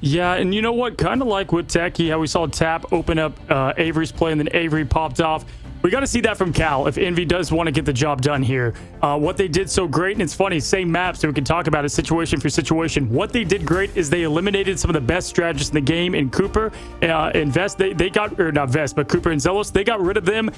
Yeah, and you know what? Kind of like with Techie, how we saw Tap open up Avery's play and then Avery popped off. We got to see that from Cal if Envy does want to get the job done here. What they did so great, and it's funny, same map, so we can talk about it situation for situation. What they did great is they eliminated some of the best strategists in the game in Cooper and Vest. They got, or not Vest, but Cooper and Zealous. They got rid of them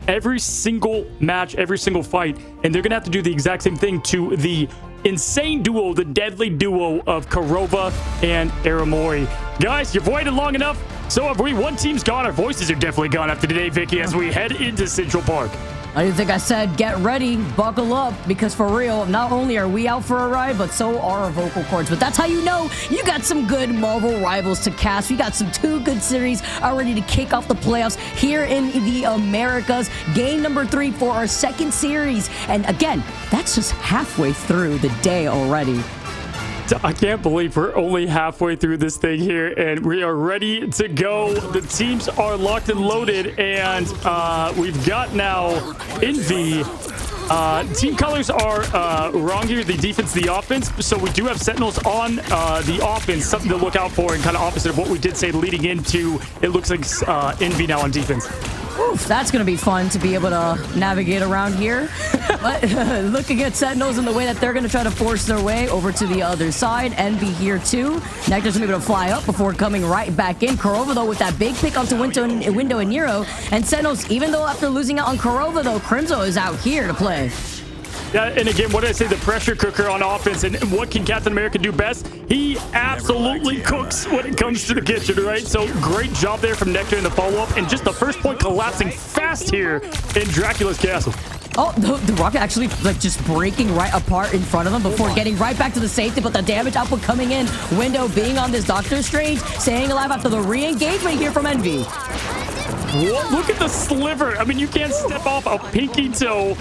every single match, every single fight, and they're going to have to do the exact same thing to the insane duo, the deadly duo of Kurova and Aramori. Guys, you've waited long enough. So have we. One team's gone. Our voices are definitely gone after today, Vicky, as we head into Central Park. I do think I said get ready, buckle up, because for real, not only are we out for a ride, but so are our vocal cords. But that's how you know you got some good Marvel Rivals to cast. We got some 2 good series already to kick off the playoffs here in the Americas. Game number 3 for our second series. And again, that's just halfway through the day already. I can't believe we're only halfway through this thing here and we are ready to go. The teams are locked and loaded, and we've got now Envy. Team colors are wrong here, the defense, the offense. So we do have Sentinels on the offense, something to look out for, and kind of opposite of what we did say leading into. It looks like Envy now on defense. Oof, that's going to be fun to be able to navigate around here. But looking at Sentinels and the way that they're going to try to force their way over to the other side. Envy here too. Nectar's going to be able to fly up before coming right back in. Kurova, though, with that big pick onto Window and Nero. And Sentinels, even though after losing out on Kurova, though, Crimzo is out here to play. Yeah, and again, what did I say? The pressure cooker on offense. And what can Captain America do best? He absolutely cooks when it comes to the kitchen, right? So great job there from Nectar in the follow-up. And just the first point collapsing fast here in Dracula's castle. Oh, the rocket actually like just breaking right apart in front of them before getting right back to the safety, but the damage output coming in. Window being on this Doctor Strange, staying alive after the re-engagement here from Envy. What? Look at the sliver. I mean, you can't step off a pinky toe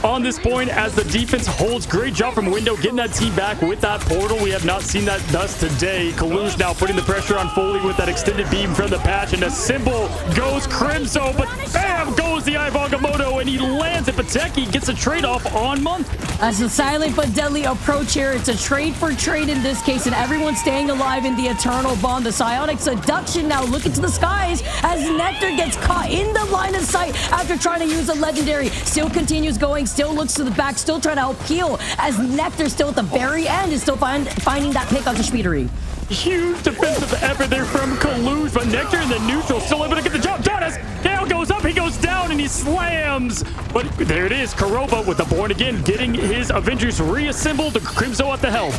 on this point as the defense holds. Great job from Window getting that team back with that portal. We have not seen that thus today. Kalu's now putting the pressure on Foley with that extended beam from the patch, and a symbol goes Crimso, but bam goes the Ivangamoto, and he lands it. Pateki gets a trade-off on Month. As a silent but deadly approach here, it's a trade for trade in this case, and everyone's staying alive in the Eternal Bond. The Psionic Seduction now looking to the skies as Nectar gets caught in the line of sight after trying to use a legendary. Still continues going, still looks to the back, still trying to help heal as Nectar still at the very end is still finding that pick onto Speedery. Huge defensive effort there from Kalush, but Nectar in the neutral still able to get the job done as Gale goes up, he goes down, and he slams. But there it is, Kuroba with the Born Again getting his Avengers reassembled, Crimso at the helm.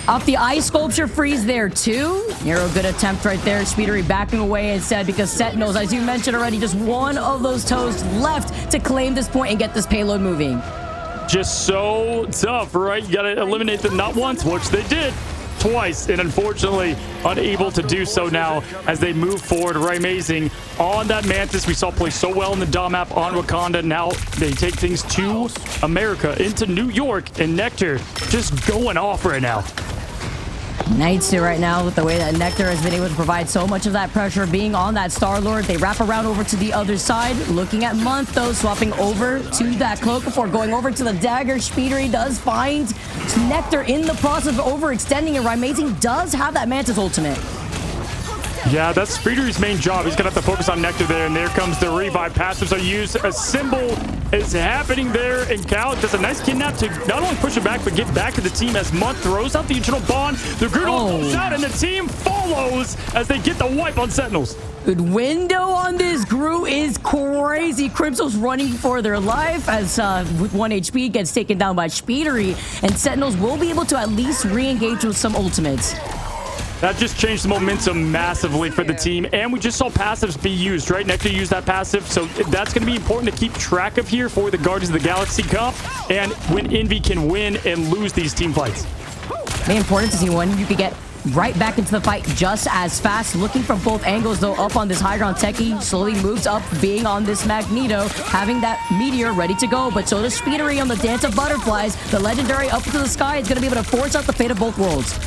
Off the Ice Sculpture freeze there too. Nero, good attempt right there. Speedery backing away instead because Sentinels, as you mentioned already, just one of those toes left to claim this point and get this payload moving. Just so tough, right? You gotta eliminate them not once, which they did. Twice, and unfortunately unable to do so now as they move forward. Right, amazing on that Mantis we saw play so well in the DOM map on Wakanda. Now they take things to America, into New York, and Nectar just going off right now. Knights do right now with the way that Nectar has been able to provide so much of that pressure being on that Star-Lord. They wrap around over to the other side, looking at Month though, swapping over to that cloak before going over to the dagger. Speedery does find Nectar in the process of overextending, and Amazing does have that Mantis ultimate. Yeah, that's Speedery's main job. He's gonna have to focus on Nectar there, and there comes the revive passives are used. A symbol is happening there, and Cal does a nice kidnap to not only push it back, but get back to the team as Month throws out the Eternal Bond. The Groodle goes out, and the team follows as they get the wipe on Sentinels. Good window on this Groot is crazy. Crimso's running for their life as with 1 HP gets taken down by Speedery, and Sentinels will be able to at least re-engage with some ultimates. That just changed the momentum massively for the team, and we just saw passives be used, right? Nectar used that passive, so that's going to be important to keep track of here for the Guardians of the Galaxy comp, and when Envy can win and lose these team fights. Very important to see when you could get right back into the fight just as fast. Looking from both angles, though, up on this high ground. Techie slowly moves up, being on this Magneto, having that Meteor ready to go, but so does Speedery on the Dance of Butterflies. The Legendary up into the sky is going to be able to force out the fate of both worlds.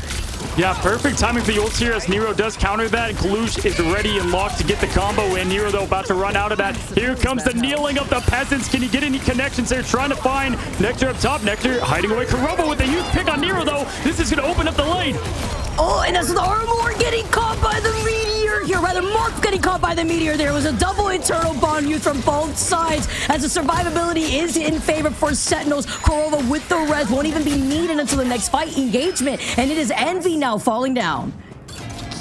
Yeah, perfect timing for the ults here as Nero does counter that, and Kalush is ready and locked to get the combo in. Nero, though, about to run out of that. Here comes the kneeling of the peasants. Can he get any connections there? Trying to find Nectar up top. Nectar hiding away. Kuroba with a huge pick on Nero, though. This is going to open up the lane. Oh, and that's the Armor getting caught by the Meteor here. Rather, Month getting caught by the Meteor. There was a double Eternal Bond used from both sides as the survivability is in favor for Sentinels. Kurova with the res won't even be needed until the next fight engagement, and it is Envy now falling down.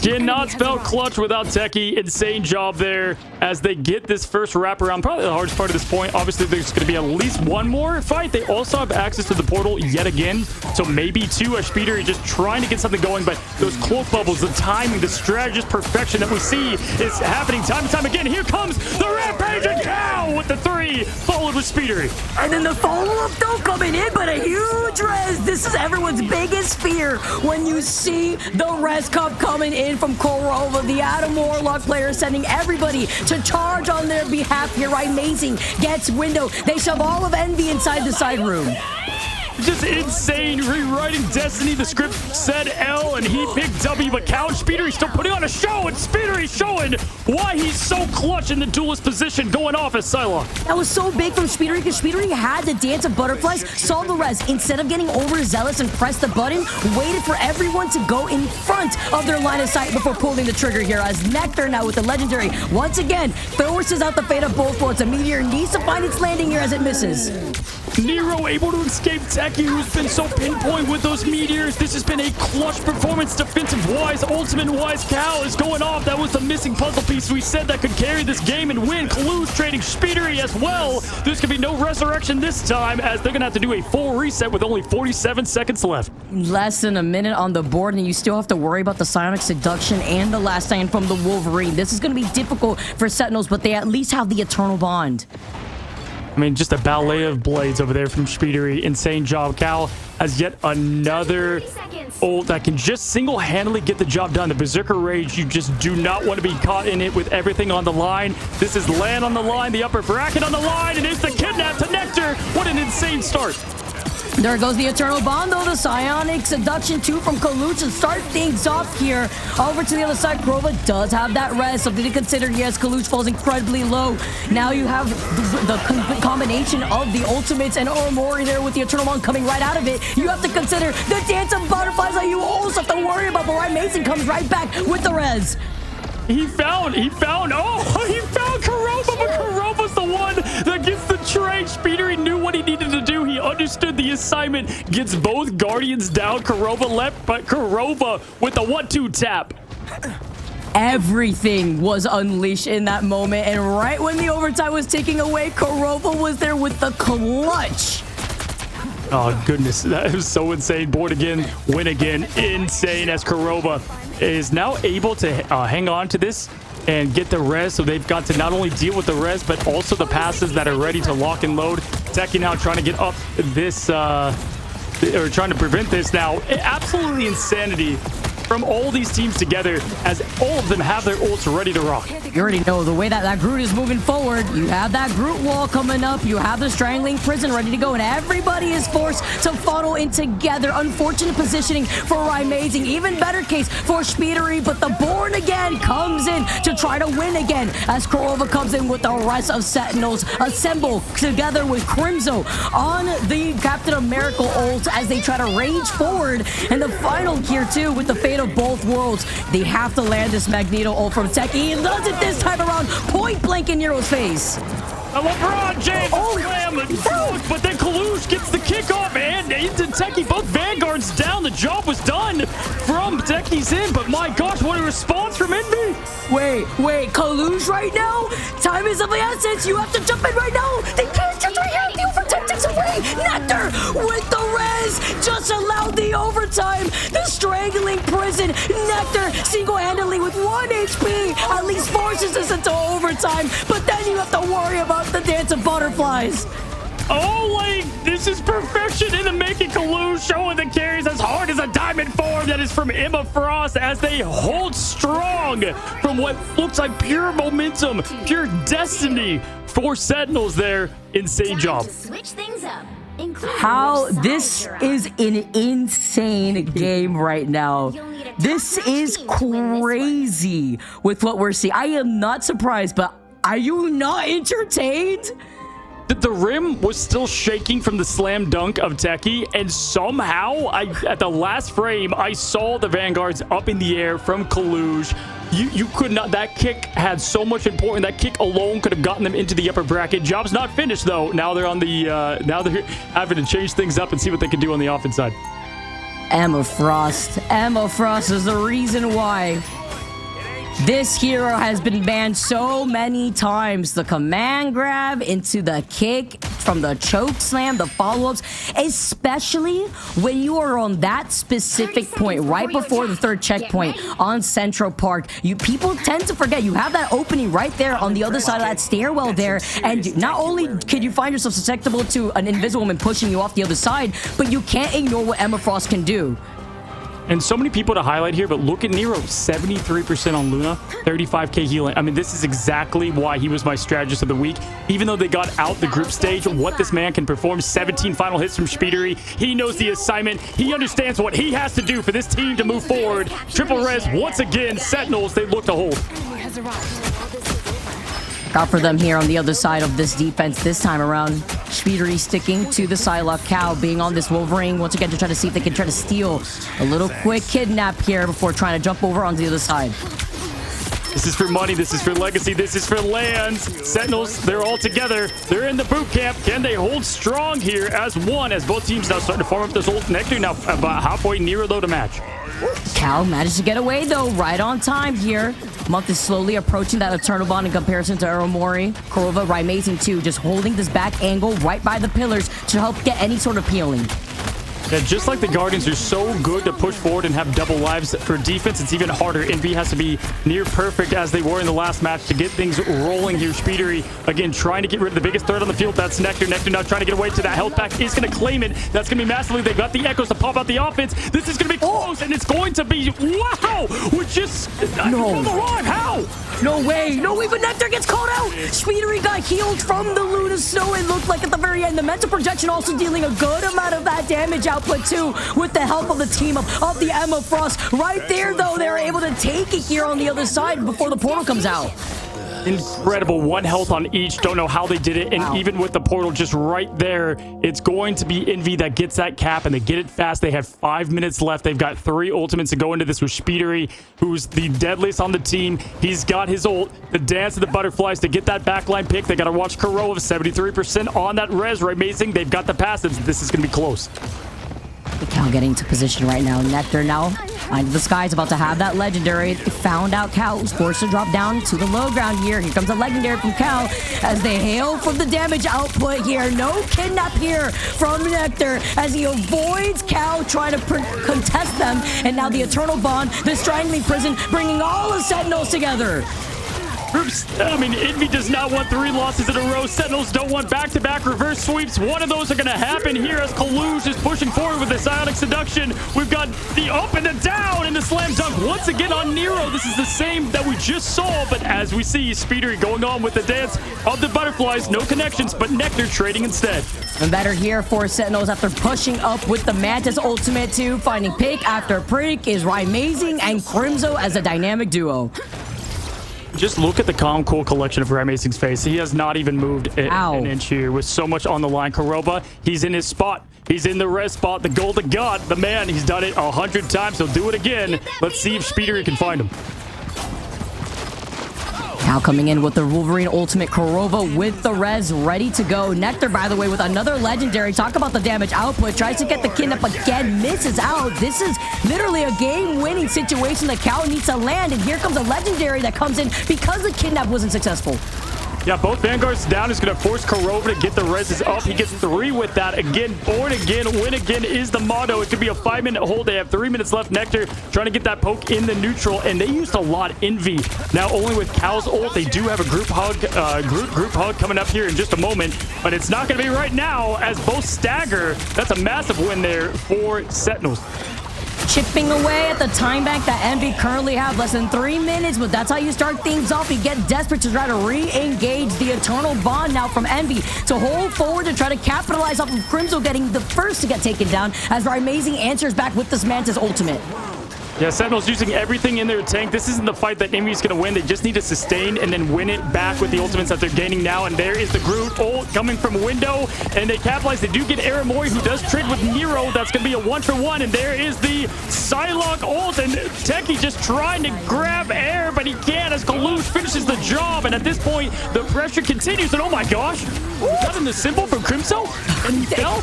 Cannot spell clutch without Techie. Insane job there as they get this first wraparound. Probably the hardest part of this point. Obviously, there's going to be at least one more fight. They also have access to the portal yet again. So maybe two. A Speedery just trying to get something going. But those cloak bubbles, the timing, the strategist perfection that we see is happening time and time again. Here comes the Rampage and Cow with the 3, followed with Speedery. And then the follow-up though coming in, but a huge res. This is everyone's biggest fear when you see the res cup coming in from Kurova. The Adam Warlock player sending everybody to charge on their behalf here. Amazing gets window. They shove all of Envy inside the side room. Just insane rewriting Destiny. The script said L and he picked W, but Cal and Speedery still putting on a show, and Speedery showing why he's so clutch in the duelist position, going off as Psylocke. That was so big from Speedery because Speedery had the Dance of Butterflies, saw the res. Instead of getting overzealous and press the button, waited for everyone to go in front of their line of sight before pulling the trigger here. As Nectar now with the Legendary once again forces out the fate of both worlds. A Meteor needs to find its landing here as it misses. Nero able to escape Techie, who's been so pinpoint with those meteors. This has been a clutch performance, defensive-wise, ultimate-wise. Cal is going off. That was the missing puzzle piece we said that could carry this game and win. Kalu's trading Speedery as well. There's going to be no resurrection this time as they're going to have to do a full reset with only 47 seconds left. Less than a minute on the board, and you still have to worry about the Psionic Seduction and the last stand from the Wolverine. This is going to be difficult for Sentinels, but they at least have the Eternal Bond. mean, just a ballet of blades over there from Speedery. Insane job. Cal has yet another ult that can just single-handedly get the job done. The Berserker Rage, you just do not want to be caught in it with everything on the line. This is land on the line, the upper bracket on the line, and it's the kidnap to Nectar. What an insane start. There goes the Eternal Bond, though. The Psionic Seduction 2 from Kaluch to start things off here. Over to the other side, Kurova does have that res. Something to consider. Yes, Kaluch falls incredibly low. Now you have the combination of the ultimates and Oromori there with the Eternal Bond coming right out of it. You have to consider the Dance of Butterflies that you also have to worry about. But Ryan Mason comes right back with the res. He found Kurova, but Kurova's the one that gets the trade. Speedery knew what he needed to do. He understood the assignment. Gets both Guardians down. Kurova left, but Kurova with the 1-2 tap. Everything was unleashed in that moment, and right when the overtime was taking away, Kurova was there with the clutch. Oh, goodness. That was so insane. Board again, win again. Insane as Kurova is now able to hang on to this and get the res. So they've got to not only deal with the res, but also the passes that are ready to lock and load. Techie now trying to get up this, or trying to prevent this now. Absolutely insanity from all these teams together as all of them have their ults ready to rock. You already know the way that Groot is moving forward. You have that Groot wall coming up. You have the Strangling Prison ready to go, and everybody is forced to funnel in together. Unfortunate positioning for Amazing. Even better case for Speedery, but the Born Again comes in to try to win again as Kurova comes in with the rest of Sentinels. Assemble together with Crimzo on the Captain America ult as they try to range forward. And the final gear too with the fate of both worlds. They have to land this Magneto ult from Techie. He does it this time around, point blank in Nero's face. LeBron James slam, but then Kalush gets the kickoff and into Techie. Both Vanguards down. The job was done from Techie's in, but my gosh, what a response from Envy. Wait, Kalush right now? Time is of the essence. You have to jump in right now. They can't just right here. The overtime takes away. Nectar with the res just allowed the overtime. The Strangling Prison. Nectar single-handedly with 1 HP at least forces us into overtime, but then you have to worry about the Dance of Butterflies. Oh, like, this is perfection in the making. Kalush showing the carries as hard as a diamond form that is from Emma Frost as they hold strong from what looks like pure momentum, pure destiny for Sentinels there. Insane job. Switch things up. How this is an insane game right now. This is crazy with what we're seeing. I am not surprised, but are you not entertained? The rim was still shaking from the slam dunk of Techie, and somehow, at the last frame, I saw the Vanguards up in the air from Kalush. You could not. That kick had so much importance. That kick alone could have gotten them into the upper bracket. Job's not finished though. Now they're on the. Now they're having to change things up and see what they can do on the offense side. Emma Frost is the reason why this hero has been banned so many times. The command grab into the kick from the choke slam, the follow-ups, especially when you are on that specific point right before the third checkpoint on Central Park. People tend to forget you have that opening right there on the other side of that stairwell there, and not only can you find yourself susceptible to an invisible woman pushing you off the other side, but you can't ignore what Emma Frost can do. And so many people to highlight here, but look at Nero, 73% on Luna, 35k healing. I mean, this is exactly why he was my strategist of the week. Even though they got out the group stage, what this man can perform, 17 final hits from Speedery. He knows the assignment. He understands what he has to do for this team to move forward. Triple res, once again, Sentinels, they look to hold. Got for them here on the other side of this defense this time around. Speedery sticking to the Psylocke. Cow being on this Wolverine once again to try to see if they can try to steal a little quick kidnap here before trying to jump over onto the other side. This is for money. This is for legacy. This is for lands. Sentinels, they're all together. They're in the boot camp. Can they hold strong here as one, as both teams now starting to form up this old Nectar? Now about halfway nearer though to match. Cal managed to get away though, right on time here. Month is slowly approaching that Eternal Bond in comparison to Aromori. Kurova, Amazing too, just holding this back angle right by the pillars to help get any sort of peeling. Yeah, just like the Guardians are so good to push forward and have double lives for defense, it's even harder. Envy has to be near perfect as they were in the last match to get things rolling here. Speedery, again, trying to get rid of the biggest threat on the field. That's Nectar. Nectar now trying to get away to that health pack. Is going to claim it. That's going to be massively. They've got the Echoes to pop out the offense. This is going to be close, and it's going to be... Wow! We're just... No. On the run. How? No way. No way, but Nectar gets called out. Speedery got healed from the Luna Snow. It looked like at the very end. The mental projection also dealing a good amount of that damage output too with the help of the team of the Emma Frost. Right there, though, they're able to take it here on the other side before the portal comes out. Incredible. 1 health on each. Don't know how they did it. And even with the portal just right there, it's going to be Envy that gets that cap, and they get it fast. They have 5 minutes left. They've got 3 ultimates to go into this with Speedery, who's the deadliest on the team. He's got his ult, the dance of the butterflies to get that backline pick. They got to watch Kuro of 73% on that res. Right, amazing. They've got the passives. This is going to be close. Cal getting to position right now. Nectar now into the skies, about to have that legendary. Found out Cal was forced to drop down to the low ground here. Here comes a legendary from Cal as they hail from the damage output here. No kidnap here from Nectar as he avoids Cal trying to contest them. And now the Eternal Bond, the Strangling Prison, bringing all the Sentinels together. I mean, Envy does not want 3 losses in a row. Sentinels don't want back-to-back reverse sweeps. One of those are going to happen here as Kalush is pushing forward with the Psionic Seduction. We've got the up and the down and the slam dunk once again on Nero. This is the same that we just saw, but as we see, Speedery going on with the dance of the butterflies. No connections, but Nectar trading instead. And better here for Sentinels after pushing up with the Mantis ultimate too. Finding pick after prick is Amazing and Crimzo as a dynamic duo. Just look at the calm, cool collection of Amazing's face. He has not even moved an inch here with so much on the line. Karoba, he's in his spot. He's in the res spot. The golden god, the man, he's done it 100 times. He'll do it again. Let's see if Speedery can find him. Now coming in with the Wolverine Ultimate, Korova with the res ready to go. Nectar, by the way, with another legendary. Talk about the damage output. Tries to get the kidnap again, misses out. This is literally a game-winning situation that Cal needs to land. And here comes a legendary that comes in because the kidnap wasn't successful. Yeah, both Vanguards down is going to force Korova to get the reses up. He gets 3 with that. Again, born again, win again is the motto. It could be a 5-minute hold. They have 3 minutes left. Nectar trying to get that poke in the neutral, and they used a lot Envy. Now only with Cal's ult, they do have a group hug coming up here in just a moment, but it's not going to be right now as both stagger. That's a massive win there for Sentinels. Chipping away at the time bank that Envy currently have. Less than 3 minutes, but that's how you start things off. You get desperate to try to re-engage the Eternal Bond now from Envy to hold forward and try to capitalize off of Crimzo getting the first to get taken down as Amazing answers back with this Mantis ultimate. Yeah, Sentinels using everything in their tank. This isn't the fight that Envy's going to win. They just need to sustain and then win it back with the ultimates that they're gaining now. And there is the Groot ult coming from window. And they capitalize. They do get Aramori, who does trade with Nero. That's going to be a 1-for-1. And there is the Psylocke ult. And Techie just trying to grab air, but he can't as Kalush finishes the job. And at this point, the pressure continues. And oh my gosh, was that in the symbol from Crimzo? And he fell?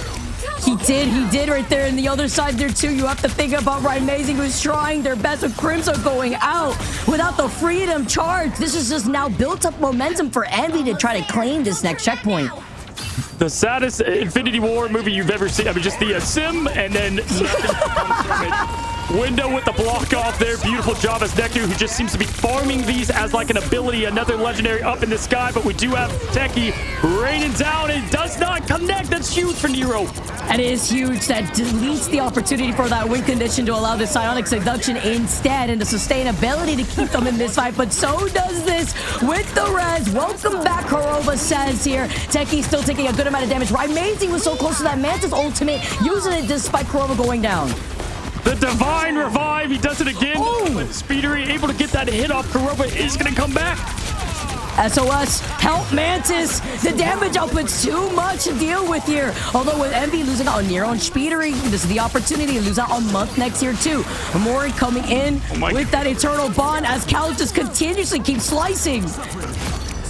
He did right there. And the other side there too, you have to think about Amazing who's trying their best with Crimzo going out without the freedom charge. This is just now built up momentum for Envy to try to claim this next checkpoint. The saddest Infinity War movie you've ever seen. I mean, just the sim and then nothing comes from it. Window with the block off there. Beautiful job as Nectar, who just seems to be farming these as like an ability. Another legendary up in the sky, but we do have Techie raining down. It does not connect. That's huge for Nero. And it is huge. That deletes the opportunity for that win condition to allow the Psionic Seduction instead and the sustainability to keep them in this fight. But so does this with the res. Welcome back, Korova says here. Techie still taking a good amount of damage. Amazing was so close to that Mantis ultimate, using it despite Korova going down. The Divine Revive, he does it again. But Speedery able to get that hit off. Korova is going to come back. SOS, help Mantis. The damage output's too much to deal with here. Although with Envy losing out on Nero and Speedery, this is the opportunity to lose out on Month next year too. Mori coming in with that Eternal Bond as Cal just continuously keeps slicing.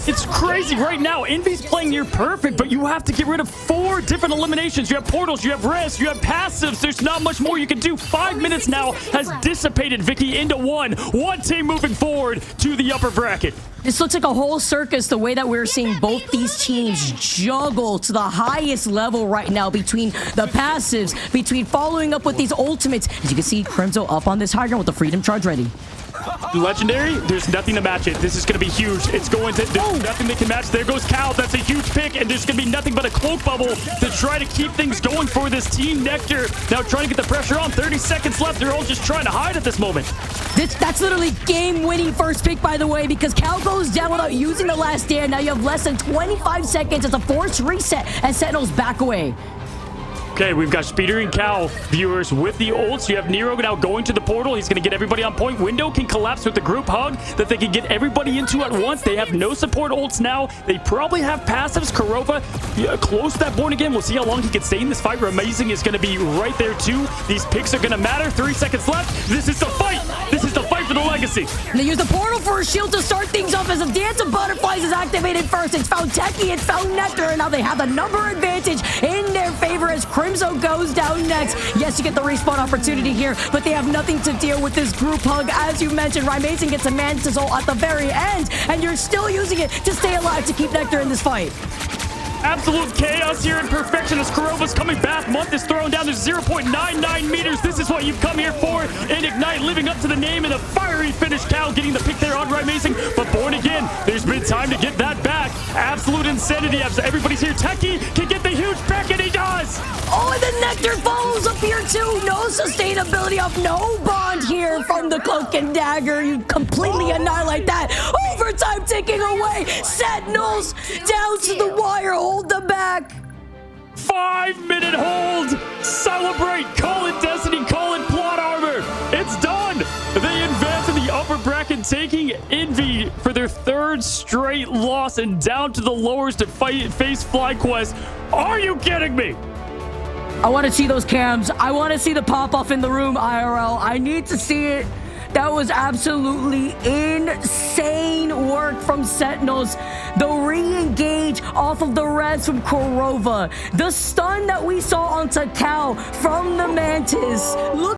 It's crazy right now. Envy's playing near perfect, but you have to get rid of 4 different eliminations. You have portals, you have res, you have passives. There's not much more you can do. 5 minutes now has dissipated Vicky into one team moving forward to the upper bracket. This looks like a whole circus, the way that we're seeing both these teams juggle to the highest level right now between the passives, between following up with these ultimates. As you can see, Crimzo up on this high ground with the Freedom Charge ready. Legendary, there's nothing to match it. This is going to be huge. There's nothing that can match. There goes Cal. That's a huge pick, and there's going to be nothing but a cloak bubble to try to keep things going for this team. Nectar now trying to get the pressure on. 30 seconds left. They're all just trying to hide at this moment. That's literally game-winning first pick, by the way, because Cal goes down without using the last stand. Now you have less than 25 seconds. It's a forced reset, and Sentinels back away. Okay, we've got Speeder and Cal viewers with the ults. You have Nero now going to the portal. He's going to get everybody on point. Window can collapse with the group hug that they can get everybody into at once. They have no support ults now. They probably have passives. Kurova close to that point again. We'll see how long he can stay in this fight. Amazing is going to be right there too. These picks are going to matter. 3 seconds left. This is the fight. This is the fight for the legacy. And they use the portal for a shield to start things off as the Dance of Butterflies is activated first. It's found Techie, it's found Nectar, and now they have the number advantage in their favor as Crimzo goes down next. Yes, you get the respawn opportunity here, but they have nothing to deal with this group hug. As you mentioned, Rymazing gets a Mantis ult at the very end, and you're still using it to stay alive to keep Nectar in this fight. Absolute chaos here in perfection as Kurova's coming back. Month is thrown down to 0.99 meters. This is what you've come here for. And Ignite living up to the name and a fiery finish. Cal getting the pick there on Rymazing. But Born Again, there's been time to get that back. Absolute insanity as everybody's here. Techie can get the huge pick, and he does. Oh, and the Nectar follows up here too. No sustainability off, no bond here from the Cloak and Dagger. You completely annihilate that. Overtime ticking away. Sentinels down to the wire. Hold them back. 5-minute hold. Celebrate. Call it destiny. Call it plot armor. It's done. They advance in the upper bracket, taking Envy for their 3rd straight loss and down to the lowers to face FlyQuest. Are you kidding me? I want to see those cams. I want to see the pop-off in the room, IRL. I need to see it. That was absolutely insane work from Sentinels. The re-engage off of the res from Kurova. The stun that we saw onto Cal from the Mantis. Look